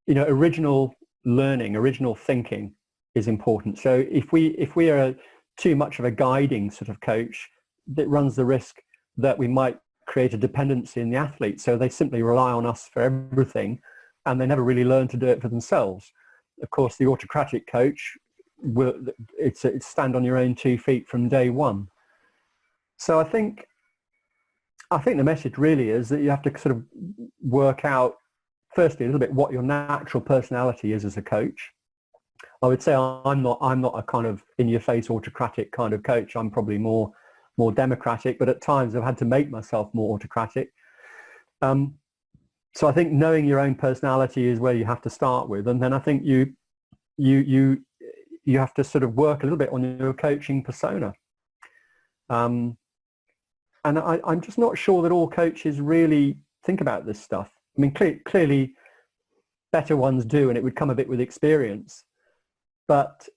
original learning, original thinking is important. So if we are too much of a guiding sort of coach, that runs the risk that we might create a dependency in the athlete. So they simply rely on us for everything, and they never really learn to do it for themselves. Of course, the autocratic coach it's stand on your own 2 feet from day one. So I think the message really is that you have to sort of work out, firstly, a little bit what your natural personality is as a coach. I would say I'm not a kind of in-your-face autocratic kind of coach. I'm probably more democratic, but at times I've had to make myself more autocratic. So I think knowing your own personality is where you have to start with, and then I think you have to sort of work a little bit on your coaching persona. And I'm just not sure that all coaches really think about this stuff. I mean, clearly better ones do, and it would come a bit with experience. But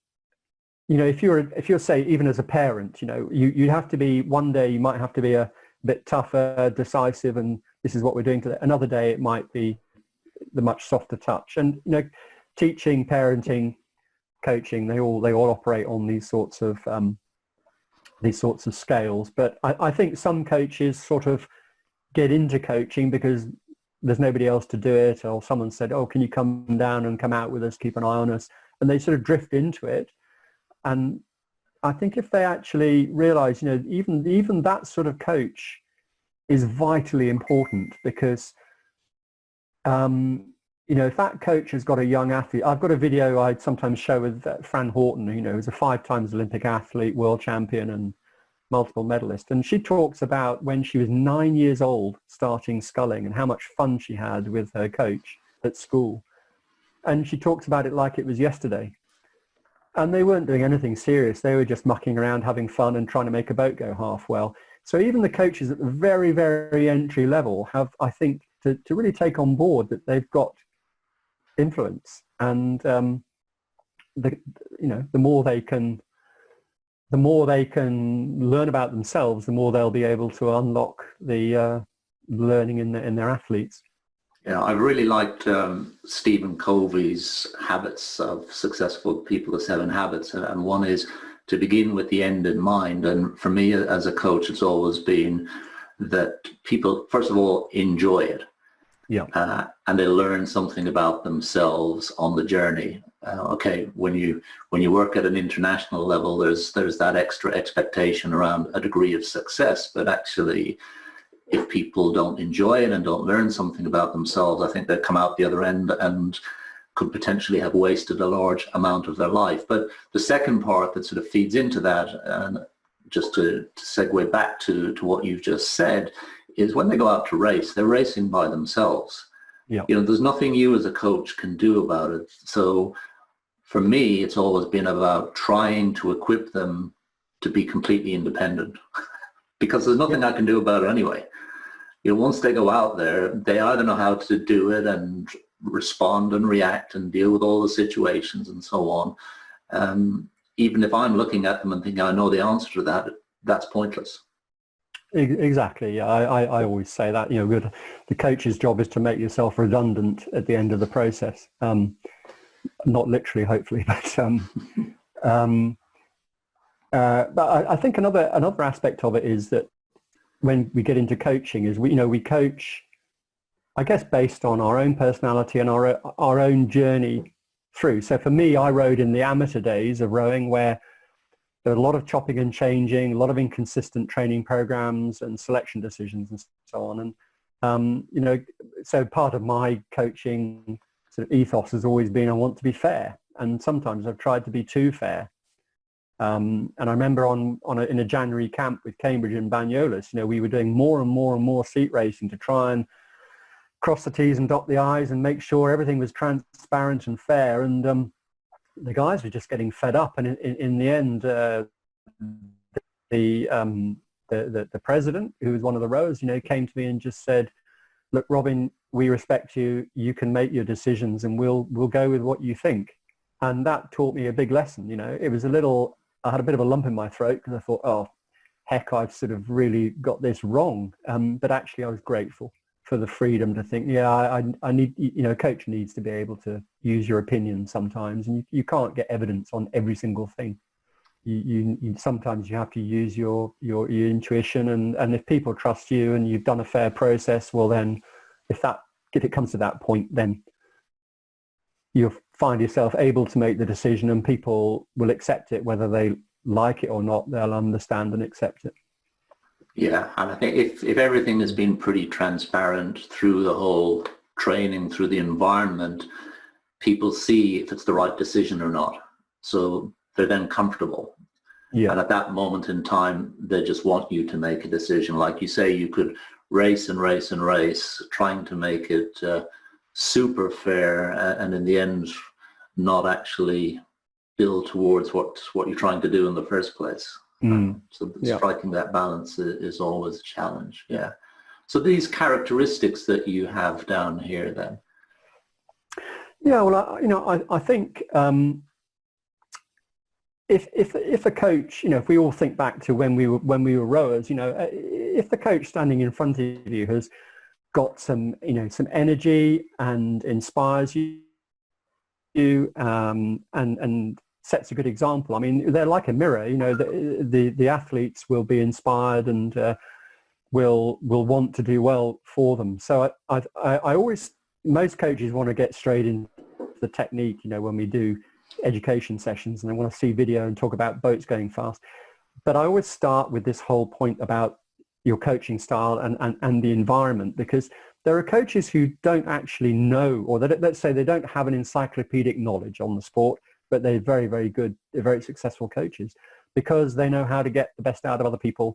if you're say, even as a parent, you have to be, one day you might have to be a bit tougher, decisive, and this is what we're doing today. Another day it might be the much softer touch. And teaching, parenting, coaching, they all operate on these sorts of scales. But I think some coaches sort of get into coaching because there's nobody else to do it, or someone said, oh, can you come down and come out with us, keep an eye on us, and they sort of drift into it. And I think if they actually realize, even that sort of coach is vitally important, because if that coach has got a young athlete, I've got a video I'd sometimes show with Fran Horton, who's a 5 times Olympic athlete, world champion and multiple medalist. And she talks about when she was 9 years old starting sculling and how much fun she had with her coach at school. And she talks about it like it was yesterday. And they weren't doing anything serious. They were just mucking around, having fun and trying to make a boat go half well. So even the coaches at the very, very entry level have, I think, to really take on board that they've got influence, and the more they can learn about themselves, the more they'll be able to unlock the learning in their athletes. Yeah, I really liked Stephen Covey's Habits of Successful People, the 7 Habits, and one is to begin with the end in mind. And for me as a coach, it's always been that people, first of all, enjoy it. Yeah. And they learn something about themselves on the journey. When you work at an international level, there's that extra expectation around a degree of success, but actually, if people don't enjoy it and don't learn something about themselves, I think they come out the other end and could potentially have wasted a large amount of their life. But the second part that sort of feeds into that, and just to segue back to what you've just said, is when they go out to race, they're racing by themselves. Yeah. You know, there's nothing you as a coach can do about it. So for me, it's always been about trying to equip them to be completely independent because there's nothing I can do about it anyway. You know, once they go out there, they either know how to do it and respond and react and deal with all the situations and so on. Even if I'm looking at them and thinking I know the answer to that, that's pointless. Exactly. Yeah, I always say that, you know, the coach's job is to make yourself redundant at the end of the process. Not literally, hopefully, but I think another aspect of it is that when we get into coaching is we coach, I guess, based on our own personality and our own journey through. So for me, I rode in the amateur days of rowing where there were a lot of chopping and changing, a lot of inconsistent training programs and selection decisions and so on. And, you know, so part of my coaching sort of ethos has always been I want to be fair. And sometimes I've tried to be too fair. And I remember in a January camp with Cambridge and Banyoles, you know, we were doing more and more seat racing to try and cross the T's and dot the I's and make sure everything was transparent and fair. And the guys were just getting fed up, and in the end, the president, who was one of the rowers, you know, came to me and just said, "Look, Robin, we respect you. You can make your decisions, and we'll go with what you think." And that taught me a big lesson. You know, I had a bit of a lump in my throat because I thought, "Oh, heck, I've sort of really got this wrong." But actually, I was grateful for the freedom to think, I need, you know, a coach needs to be able to use your opinion sometimes, and you can't get evidence on every single thing. You sometimes you have to use your intuition, and if people trust you and you've done a fair process, well then, if it comes to that point, then you'll find yourself able to make the decision, and people will accept it, whether they like it or not. They'll understand and accept it. Yeah, and I think if everything has been pretty transparent through the whole training, through the environment, people see if it's the right decision or not. So they're then comfortable. Yeah. And at that moment in time, they just want you to make a decision. Like you say, you could race and race and race, trying to make it super fair, and in the end, not actually build towards what you're trying to do in the first place. So striking that balance is always a challenge. Yeah. So these characteristics that you have down here, then. Yeah. Well, I think if a coach, you know, if we all think back to when we were rowers, you know, if the coach standing in front of you has got some energy and inspires you, and sets a good example. I mean, they're like a mirror. You know, the athletes will be inspired and will want to do well for them. So I always, most coaches want to get straight into the technique. You know, when we do education sessions, and they want to see video and talk about boats going fast. But I always start with this whole point about your coaching style and the environment, because there are coaches who don't actually know, or let's say they don't have an encyclopedic knowledge on the sport, but they're very, very good, they're very successful coaches because they know how to get the best out of other people.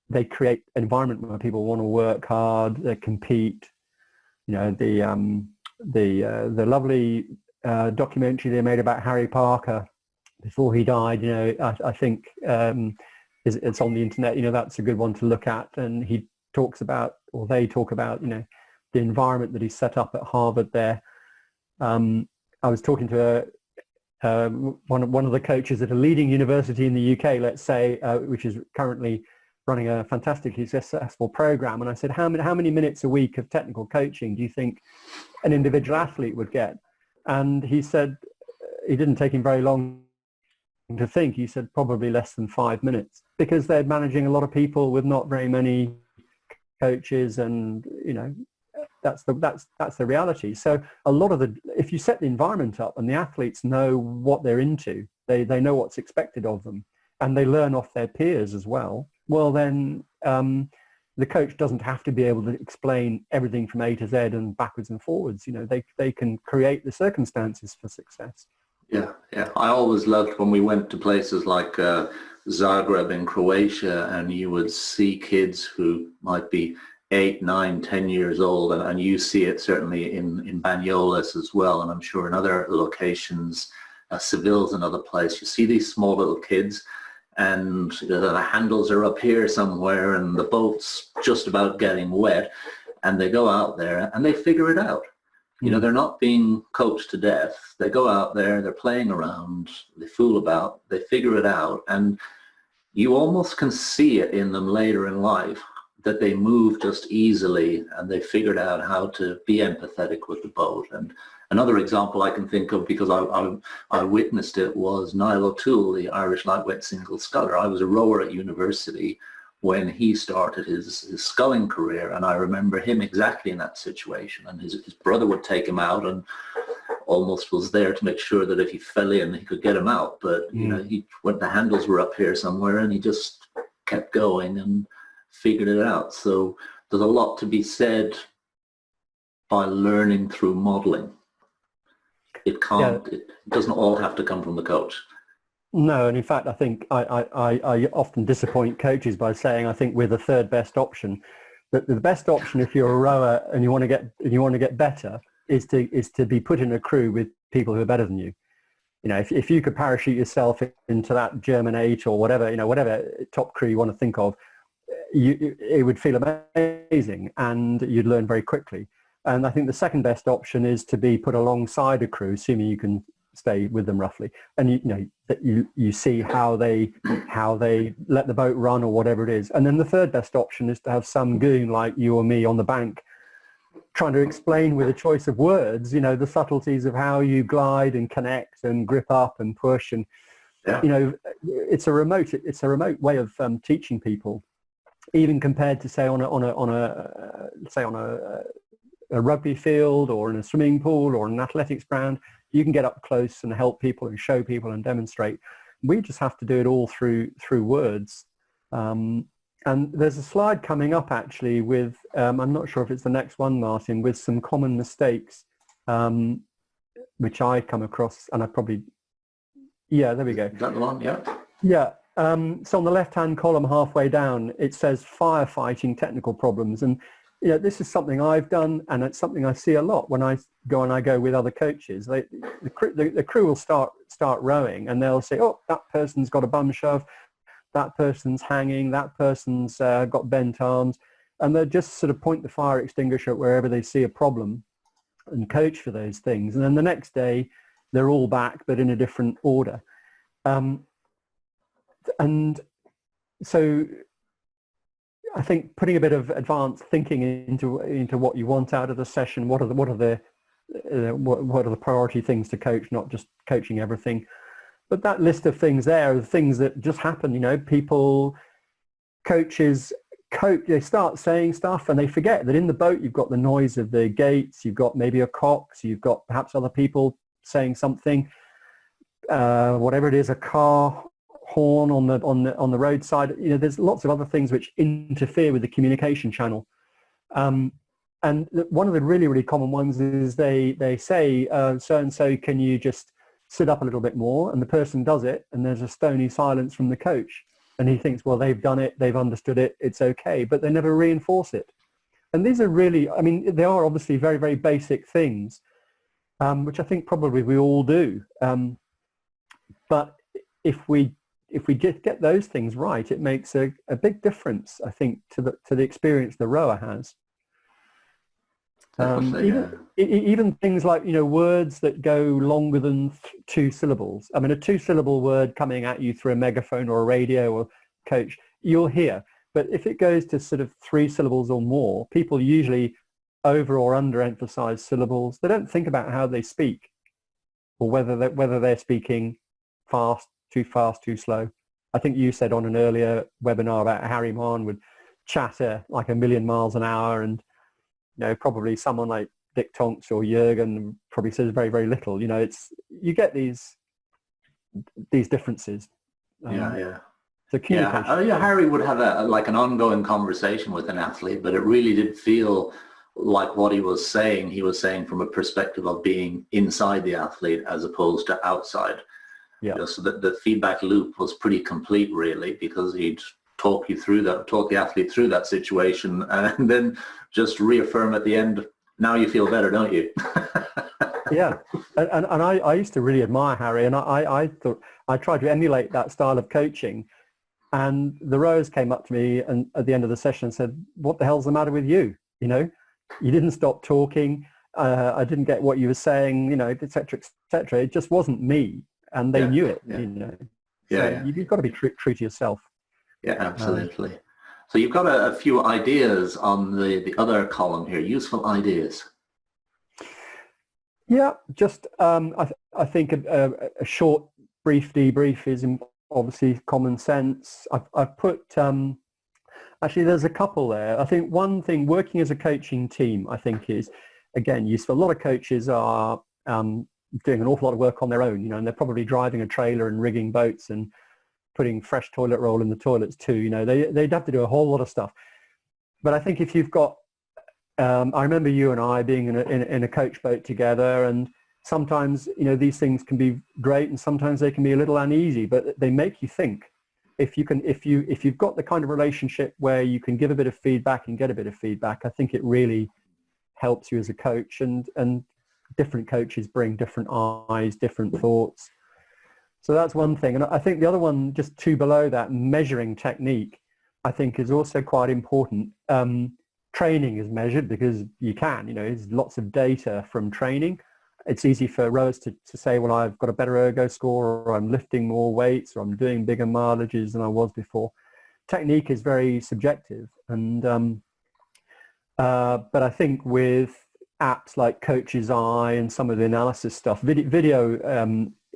They create an environment where people want to work hard, they compete. You know, the lovely documentary they made about Harry Parker before he died, you know, I think it's on the internet. You know, that's a good one to look at. And he talks about, or they talk about, you know, the environment that he set up at Harvard there. I was talking to one of the coaches at a leading university in the UK, let's say, which is currently running a fantastically successful program. And I said, how many minutes a week of technical coaching do you think an individual athlete would get? And he said, it didn't take him very long to think. He said probably less than 5 minutes, because they're managing a lot of people with not very many coaches, and you know, that's the reality. So a lot of if you set the environment up and the athletes know what they're into, they know what's expected of them, and they learn off their peers as well, well then the coach doesn't have to be able to explain everything from A to Z and backwards and forwards. You know, they can create the circumstances for success. Yeah. I always loved when we went to places like Zagreb in Croatia, and you would see kids who might be 8, 9, 10 years old, and you see it certainly in Banyoles as well, and I'm sure in other locations, Seville's another place. You see these small little kids, and the handles are up here somewhere, and the boat's just about getting wet, and they go out there and they figure it out. You know, they're not being coached to death. They go out there, they're playing around, they fool about, they figure it out, and you almost can see it in them later in life, that they move just easily and they figured out how to be empathetic with the boat. And another example I can think of, because I witnessed it, was Niall O'Toole, the Irish lightweight single sculler. I was a rower at university when he started his sculling career, and I remember him exactly in that situation, and his brother would take him out and almost was there to make sure that if he fell in he could get him out, but you know, when the handles were up here somewhere, and he just kept going and figured it out. So there's a lot to be said by learning through modeling. It doesn't all have to come from the coach. No, and in fact, I think I often disappoint coaches by saying I think we're the third best option. That the best option, if you're a rower and you want to get better, is to be put in a crew with people who are better than you. You know, if you could parachute yourself into that German 8 or whatever, you know, whatever top crew you want to think of, it would feel amazing, and you'd learn very quickly. And I think the second best option is to be put alongside a crew, assuming you can stay with them roughly, and you know that you see how they let the boat run or whatever it is. And then the third best option is to have some goon like you or me on the bank trying to explain with a choice of words, you know, the subtleties of how you glide and connect and grip up and push. And you know, it's a remote way of teaching people, even compared to say on a rugby field or in a swimming pool or an athletics ground. You can get up close and help people and show people and demonstrate. We just have to do it all through words. And there's a slide coming up actually with, I'm not sure if it's the next one, Martin, with some common mistakes, which I come across, and I probably, yeah, there we go. Is that the one? Yeah. Yeah. So on the left-hand column halfway down, it says firefighting technical problems. And you know, this is something I've done, and it's something I see a lot when I go with other coaches. The crew will start rowing, and they'll say, "Oh, that person's got a bum shove, that person's hanging, that person's got bent arms," and they'll just sort of point the fire extinguisher at wherever they see a problem, and coach for those things. And then the next day, they're all back, but in a different order. And so I think putting a bit of advanced thinking into what you want out of the session, what are the priority things to coach, not just coaching everything. But that list of things there are the things that just happen. You know, coaches they start saying stuff and they forget that in the boat you've got the noise of the gates, you've got maybe a cox, you've got perhaps other people saying something, whatever it is, a car horn on the roadside. You know, there's lots of other things which interfere with the communication channel. And one of the really, really common ones is they say, so-and-so, can you just sit up a little bit more? And the person does it, and there's a stony silence from the coach. And he thinks, well, they've done it, they've understood it, it's okay, but they never reinforce it. And these are really, I mean, they are obviously very, very basic things, which I think probably we all do. But if we just get those things right, it makes a big difference, I think, to the experience the rower has. Even things like, you know, words that go longer than 2 syllables. I mean, a 2-syllable word coming at you through a megaphone or a radio or coach, you'll hear. But if it goes to sort of 3 syllables or more, people usually over or underemphasize syllables. They don't think about how they speak, or whether they're speaking fast, too slow. I think you said on an earlier webinar about Harry Mahon would chatter like 1,000,000 miles an hour, and you know, probably someone like Dick Tonks or Jürgen probably says very, very little. You know, you get these differences. So communication. Yeah, Harry would have an ongoing conversation with an athlete, but it really did feel like what he was saying from a perspective of being inside the athlete as opposed to outside. Yeah. So the feedback loop was pretty complete, really, because he'd talk the athlete through that situation, and then just reaffirm at the end, now you feel better, don't you? Yeah, and I used to really admire Harry, and I thought I tried to emulate that style of coaching. And the rowers came up to me and at the end of the session and said, "What the hell's the matter with you? You know, you didn't stop talking. I didn't get what you were saying, you know, et cetera, et cetera. It just wasn't me." And they knew it, you know. So you've got to be true to yourself. Yeah, absolutely. So you've got a few ideas on the other column here, useful ideas. Yeah, just I think a short, brief debrief is obviously common sense. I've put, actually there's a couple there. I think one thing, working as a coaching team, I think is, again, useful. A lot of coaches are doing an awful lot of work on their own, you know, and they're probably driving a trailer and rigging boats and putting fresh toilet roll in the toilets too. You know, they'd have to do a whole lot of stuff. But I think if you've got, I remember you and I being in a coach boat together, and sometimes, you know, these things can be great and sometimes they can be a little uneasy, but they make you think. If you've got the kind of relationship where you can give a bit of feedback and get a bit of feedback, I think it really helps you as a coach, and different coaches bring different eyes, different thoughts. So that's one thing. And I think the other one, just two below that, measuring technique, I think is also quite important. Training is measured because you can, you know, there's lots of data from training. It's easy for rowers to say, well, I've got a better ergo score, or I'm lifting more weights, or I'm doing bigger mileages than I was before. Technique is very subjective. And but I think with apps like Coach's Eye and some of the analysis stuff, video,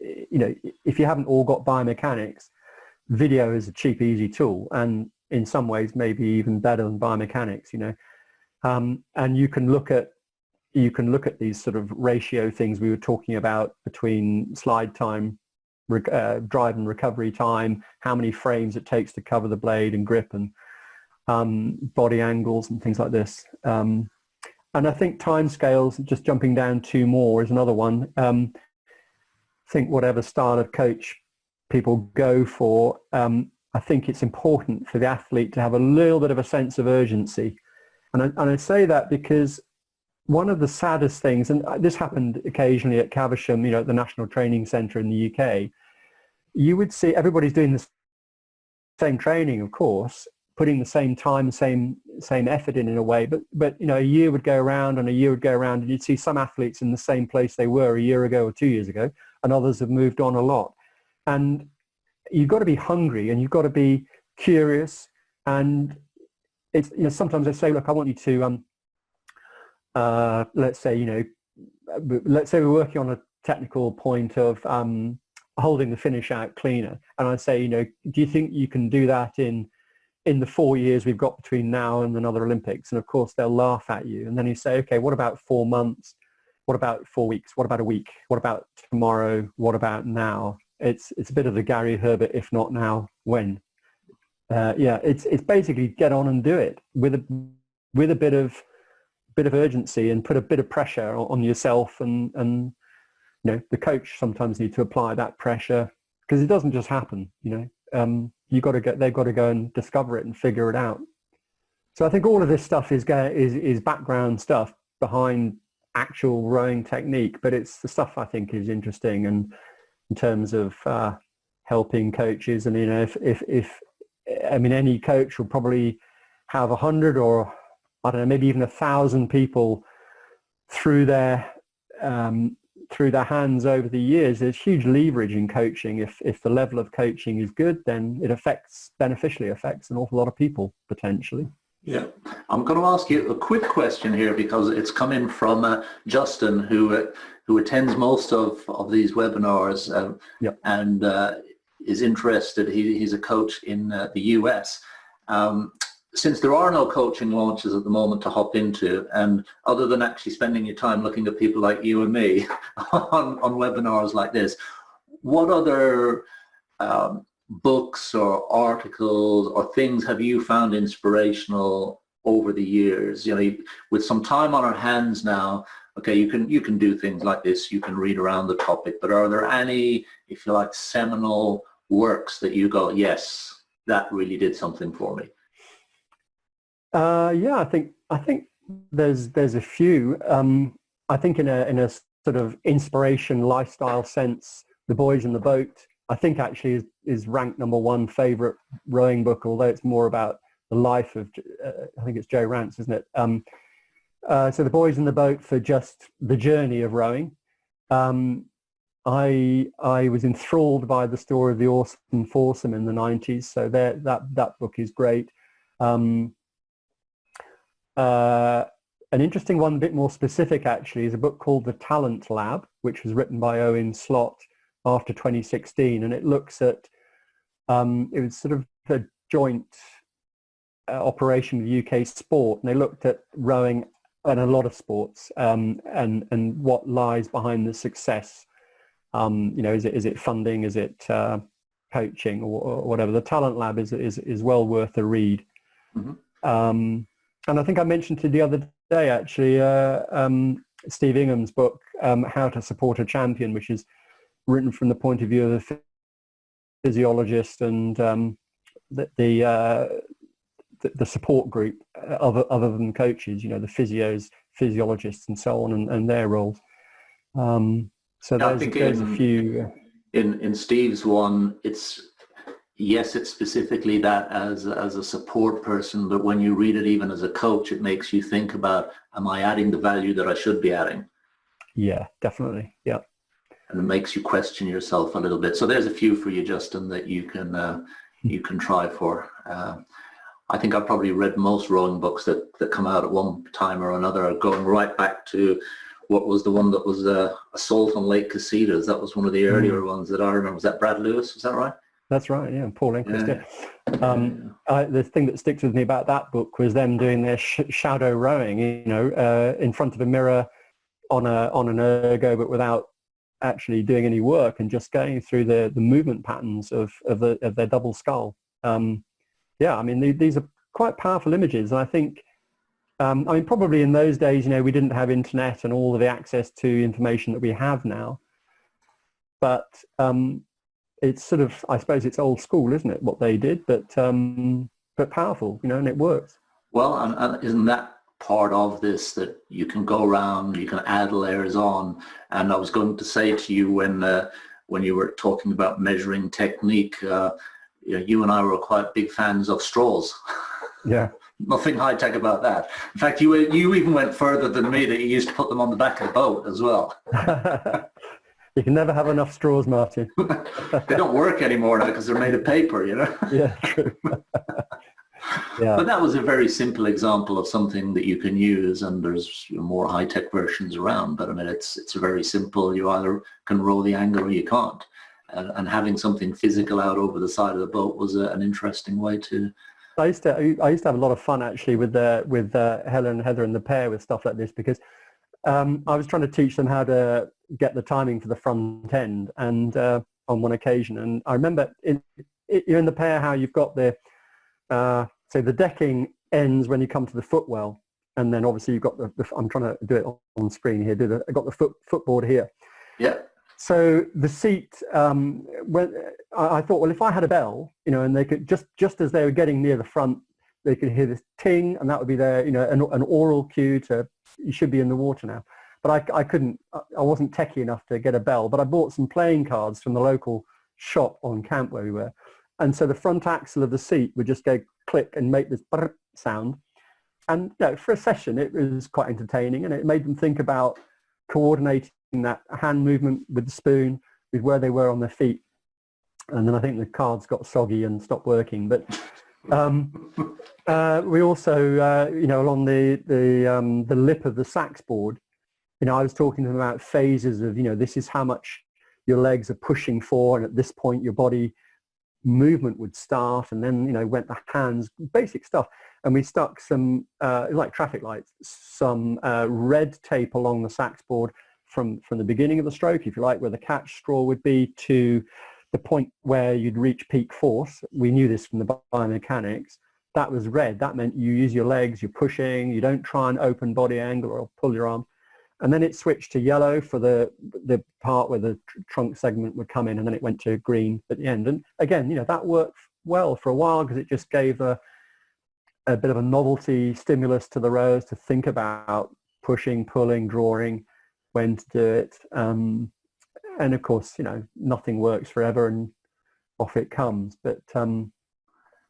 you know, if you haven't all got biomechanics, video is a cheap, easy tool, and in some ways maybe even better than biomechanics, you know. And you can look at these sort of ratio things we were talking about between slide time, drive and recovery time, how many frames it takes to cover the blade and grip, and body angles and things like this. And I think time scales, just jumping down two more, is another one. I think whatever style of coach people go for, I think it's important for the athlete to have a little bit of a sense of urgency. And I say that because one of the saddest things, and this happened occasionally at Caversham, you know, at the National Training Centre in the UK, you would see everybody's doing the same training, of course, putting the same time, same effort in a way, but you know, a year would go around and a year would go around, and you'd see some athletes in the same place they were a year ago or 2 years ago, and others have moved on a lot. And you've got to be hungry, and you've got to be curious, and it's, you know, sometimes I say, look, I want you to let's say, you know, let's say we're working on a technical point of holding the finish out cleaner, and I say, you know, do you think you can do that in the 4 years we've got between now and another Olympics? And of course they'll laugh at you, and then you say, okay, what about 4 months? What about 4 weeks? What about a week? What about tomorrow? What about now? It's a bit of the Gary Herbert, if not now, when. Yeah, it's basically get on and do it with a bit of urgency, and put a bit of pressure on yourself, and you know, the coach sometimes need to apply that pressure, because it doesn't just happen, you know. They've got to go and discover it and figure it out. So I think all of this stuff is background stuff behind actual rowing technique, but it's the stuff I think is interesting, and in terms of helping coaches. And you know, if I mean, any coach will probably have 100 or I don't know, maybe even 1,000 people through their hands over the years. There's huge leverage in coaching. If the level of coaching is good, then it beneficially affects an awful lot of people potentially. Yeah, I'm going to ask you a quick question here, because it's come in from Justin, who attends most of these webinars, Yep. and is interested. He's a coach in the US. Since there are no coaching launches at the moment to hop into, and other than actually spending your time looking at people like you and me on webinars like this, what other books or articles or things have you found inspirational over the years? You know, with some time on our hands now, okay, you can do things like this, you can read around the topic, but are there any, if you like, seminal works that you go, yes, that really did something for me? Yeah, I think there's a few. I think in a sort of inspiration lifestyle sense, The Boys in the Boat, I think actually is ranked number one favorite rowing book, although it's more about the life of, I think it's Joe Rance, isn't it? So The Boys in the Boat, for just the journey of rowing. I was enthralled by the story of the Orson foursome in the 90s, so that book is great. An interesting one, a bit more specific actually, is a book called The Talent Lab, which was written by Owen Slott after 2016, and it looks at, it was sort of a joint operation with UK Sport, and they looked at rowing and a lot of sports, and what lies behind the success. Is it funding, is it coaching, or whatever. The Talent Lab is well worth a read. Mm-hmm. And I think I mentioned to you the other day, actually, Steve Ingham's book, How to Support a Champion, which is written from the point of view of a physiologist and the support group, other than coaches, the physios, physiologists, and so on, and their roles. So there's a few. In Steve's one, it's specifically that as a support person, but when you read it even as a coach, it makes you think about, am I adding the value that I should be adding? Yeah, definitely. Yeah. And it makes you question yourself a little bit. So there's a few for you, Justin, that you can try for. I think I've probably read most rowing books that come out at one time or another, going right back to what was the one that was Assault on Lake Casitas. That was one of the earlier ones that I remember. Was that Brad Lewis? Was that right? That's right, yeah, Paul Enquist. Yeah. The thing that sticks with me about that book was them doing their shadow rowing, in front of a mirror on an ergo, but without actually doing any work, and just going through the movement patterns of their double scull. These are quite powerful images, and I think, probably in those days, we didn't have internet and all of the access to information that we have now, but it's sort of, I suppose it's old school, isn't it, what they did, but powerful, and it works. Well, and isn't that part of this, that you can go around, you can add layers on? And I was going to say to you, when you were talking about measuring technique, you and I were quite big fans of straws. Yeah. Nothing high tech about that. In fact, you even went further than me, that you used to put them on the back of the boat as well. You can never have enough straws, Martin. They don't work anymore now because they're made of paper, Yeah, true. Yeah. But that was a very simple example of something that you can use, and there's more high-tech versions around. But it's very simple. You either can roll the angle or you can't. And having something physical out over the side of the boat was an interesting way to. I used to have a lot of fun actually with Helen and Heather and the pair with stuff like this, because I was trying to teach them how to get the timing for the front end, and on one occasion, and I remember you're in the pair how you've got the so the decking ends when you come to the footwell, and then obviously you've got the I'm trying to do it on screen here. I've got the footboard here. Yeah. So the seat, when I thought, well, if I had a bell, and they could just as they were getting near the front, they could hear this ting, and that would be their, an oral cue to, you should be in the water now. But I couldn't, I wasn't techie enough to get a bell, but I bought some playing cards from the local shop on camp where we were. And so the front axle of the seat would just go click and make this brrr sound. And for a session, it was quite entertaining, and it made them think about coordinating that hand movement with the spoon with where they were on their feet. And then I think the cards got soggy and stopped working. But we also, along the lip of the sax board, I was talking to them about phases of, this is how much your legs are pushing for, and at this point your body movement would start, and then, went the hands, basic stuff. And we stuck some, like traffic lights, some red tape along the sax board from the beginning of the stroke, if you like, where the catch straw would be, to the point where you'd reach peak force. We knew this from the biomechanics. That was red. That meant you use your legs, you're pushing, you don't try and open body angle or pull your arm. And then it switched to yellow for the part where the trunk segment would come in, and then it went to green at the end. And again, that worked well for a while because it just gave a bit of a novelty stimulus to the rows to think about pushing, pulling, drawing, when to do it. And of course, nothing works forever and off it comes. But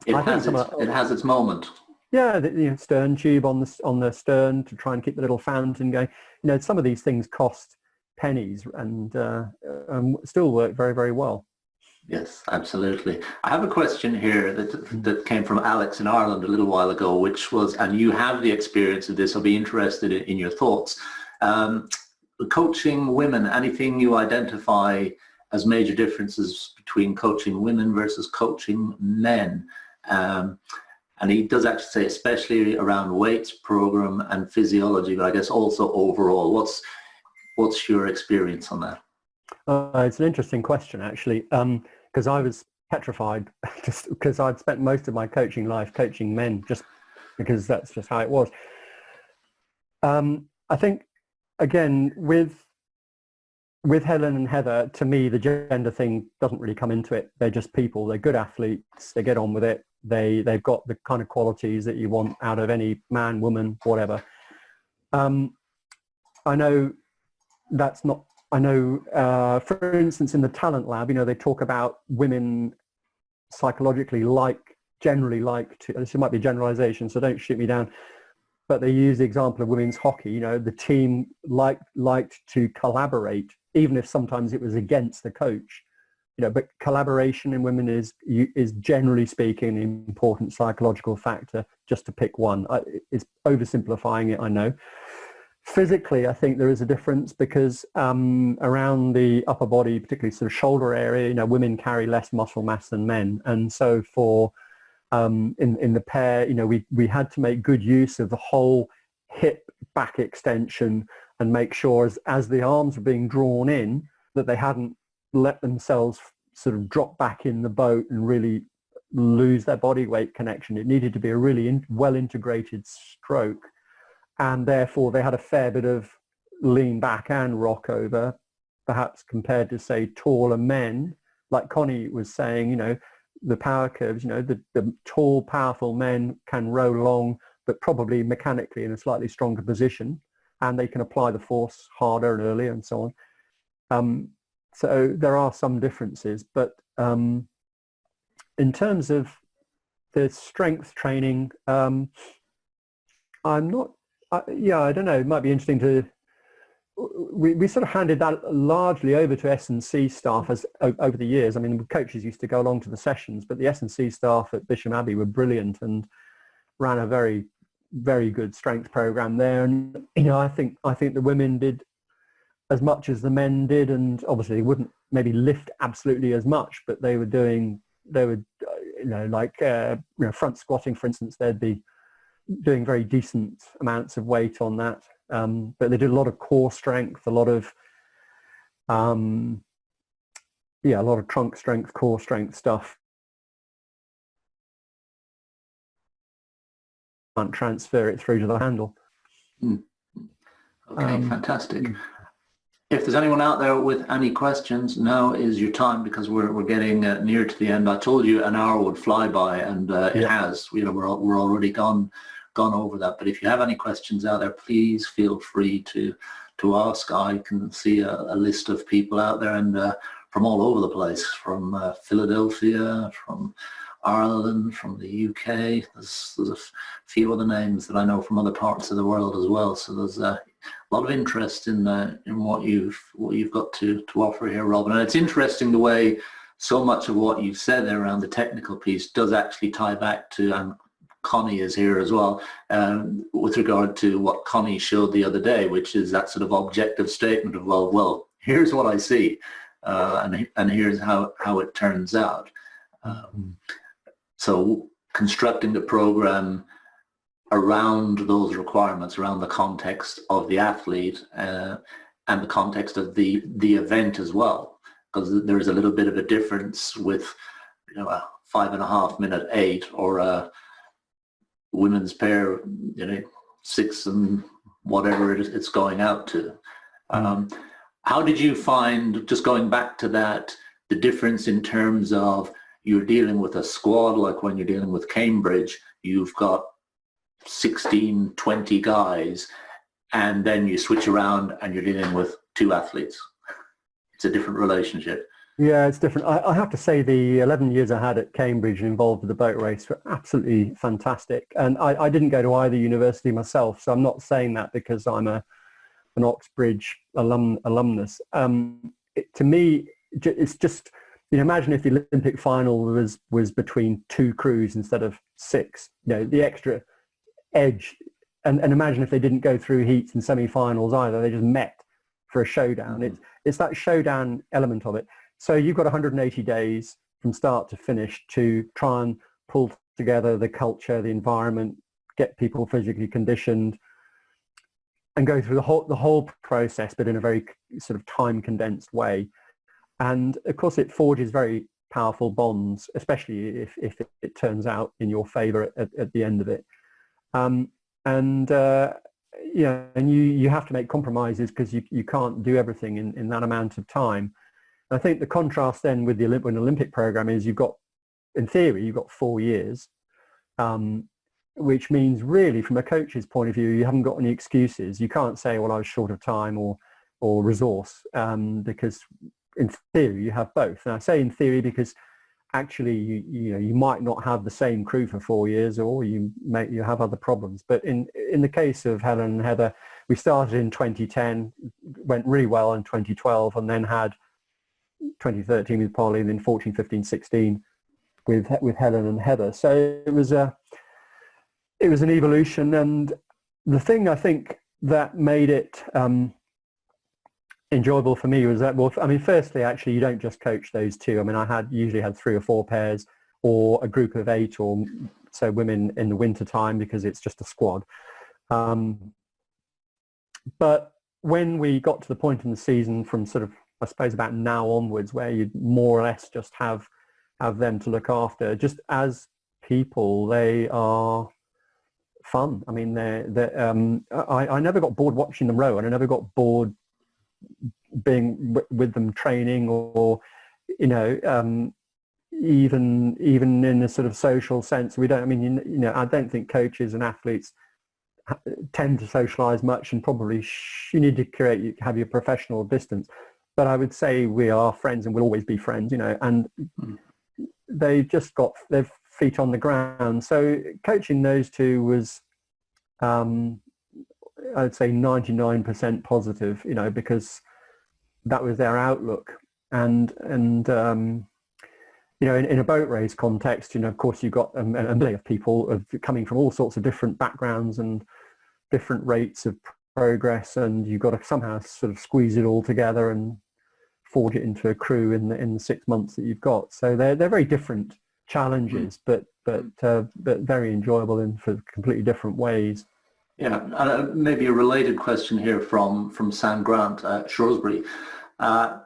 it has its moment. Yeah, the stern tube on the stern to try and keep the little fountain going. Some of these things cost pennies and still work very, very well. Yes, absolutely. I have a question here that came from Alex in Ireland a little while ago, which was, and you have the experience of this, I'll be interested in your thoughts. Coaching women, anything you identify as major differences between coaching women versus coaching men? And he does actually say, especially around weights, program, and physiology, but I guess also overall. What's your experience on that? It's an interesting question, actually, because I was petrified, just because I'd spent most of my coaching life coaching men, just because that's just how it was. I think, again, with Helen and Heather, to me, the gender thing doesn't really come into it. They're just people. They're good athletes. They get on with it. They've got the kind of qualities that you want out of any man, woman, whatever. I know that's not. I know, for instance, in the talent lab, they talk about women psychologically generally like to. This might be generalization, so don't shoot me down. But they use the example of women's hockey. The team liked to collaborate, even if sometimes it was against the coach. But collaboration in women is generally speaking an important psychological factor, just to pick one. It's oversimplifying it, I know. Physically, I think there is a difference because around the upper body, particularly sort of shoulder area, women carry less muscle mass than men. And so for in the pair, we had to make good use of the whole hip back extension and make sure as the arms were being drawn in that they hadn't let themselves sort of drop back in the boat and really lose their body weight connection. It needed to be a really well integrated stroke, and therefore they had a fair bit of lean back and rock over, perhaps compared to, say, taller men. Like Connie was saying, the power curves, the tall, powerful men can row long, but probably mechanically in a slightly stronger position, and they can apply the force harder and earlier and so on. So there are some differences, but in terms of the strength training, I'm not, I don't know, it might be interesting to, we sort of handed that largely over to S&C staff over the years. I mean, coaches used to go along to the sessions, but the S&C staff at Bisham Abbey were brilliant and ran a very, very good strength program there. And, I think the women did as much as the men did, and obviously they wouldn't maybe lift absolutely as much, but they were front squatting, for instance, they'd be doing very decent amounts of weight on that. But they did a lot of core strength, a lot of trunk strength, core strength stuff. Can't transfer it through to the handle. Okay, fantastic. If there's anyone out there with any questions, now is your time, because we're getting near to the end. I told you an hour would fly by, and it has. We're already gone over that. But if you have any questions out there, please feel free to ask. I can see a list of people out there, and from all over the place, from Philadelphia, from Ireland, from the UK. There's a few other names that I know from other parts of the world as well. So there's a lot of interest in what you've got to offer here, Robin. And it's interesting the way so much of what you've said there around the technical piece does actually tie back to, and Connie is here as well, with regard to what Connie showed the other day, which is that sort of objective statement of, well, here's what I see, and here's how it turns out. So constructing the program around those requirements, around the context of the athlete and the context of the event as well, because there's a little bit of a difference with a 5.5 minute 8 or a women's pair 6 and whatever it's going out to. How did you find, just going back to that, the difference in terms of you're dealing with a squad, like when you're dealing with Cambridge, you've got 16, 20 guys, and then you switch around and you're dealing with 2 athletes. It's a different relationship. Yeah, it's different. I have to say the 11 years I had at Cambridge involved with the boat race were absolutely fantastic. And I didn't go to either university myself, so I'm not saying that because I'm an Oxbridge alumnus. To me, it's just, imagine if the Olympic final was between 2 crews instead of 6, the extra edge. And imagine if they didn't go through heats and semi-finals either, they just met for a showdown. It's that showdown element of it. So you've got 180 days from start to finish to try and pull together the culture, the environment, get people physically conditioned, and go through the whole process, but in a very sort of time condensed way. And of course, it forges very powerful bonds, especially if it turns out in your favor at the end of it. And you have to make compromises because you can't do everything in that amount of time. I think the contrast then with the Olympic program is in theory, you've got 4 years, which means really from a coach's point of view, you haven't got any excuses. You can't say, well, I was short of time or resource, because in theory you have both. And I say in theory because actually you might not have the same crew for 4 years, or you have other problems. But in the case of Helen and Heather, we started in 2010, went really well in 2012, and then had 2013 with Polly, and then 14, 15, 16 with Helen and Heather. So it was an evolution, and the thing I think that made it enjoyable for me was that, firstly, actually, you don't just coach those 2. I usually had 3 or 4 pairs, or a group of 8 or so women in the winter time, because it's just a squad. But when we got to the point in the season from sort of, I suppose, about now onwards, where you more or less just have them to look after, just as people, they are fun. I never got bored watching them row, and I never got bored being with them training, or even in a sort of social sense. I don't think coaches and athletes tend to socialize much, and probably you need to have your professional distance. But I would say we are friends, and we'll always be friends, and they've just got their feet on the ground. So coaching those 2 was, I'd say 99% positive, because that was their outlook. And in a boat race context, of course, you've got a million of people coming from all sorts of different backgrounds and different rates of progress, and you've got to somehow sort of squeeze it all together and forge it into a crew in the 6 months that you've got. So they're very different challenges, but very enjoyable for completely different ways. Yeah, maybe a related question here from Sam Grant at Shrewsbury. Are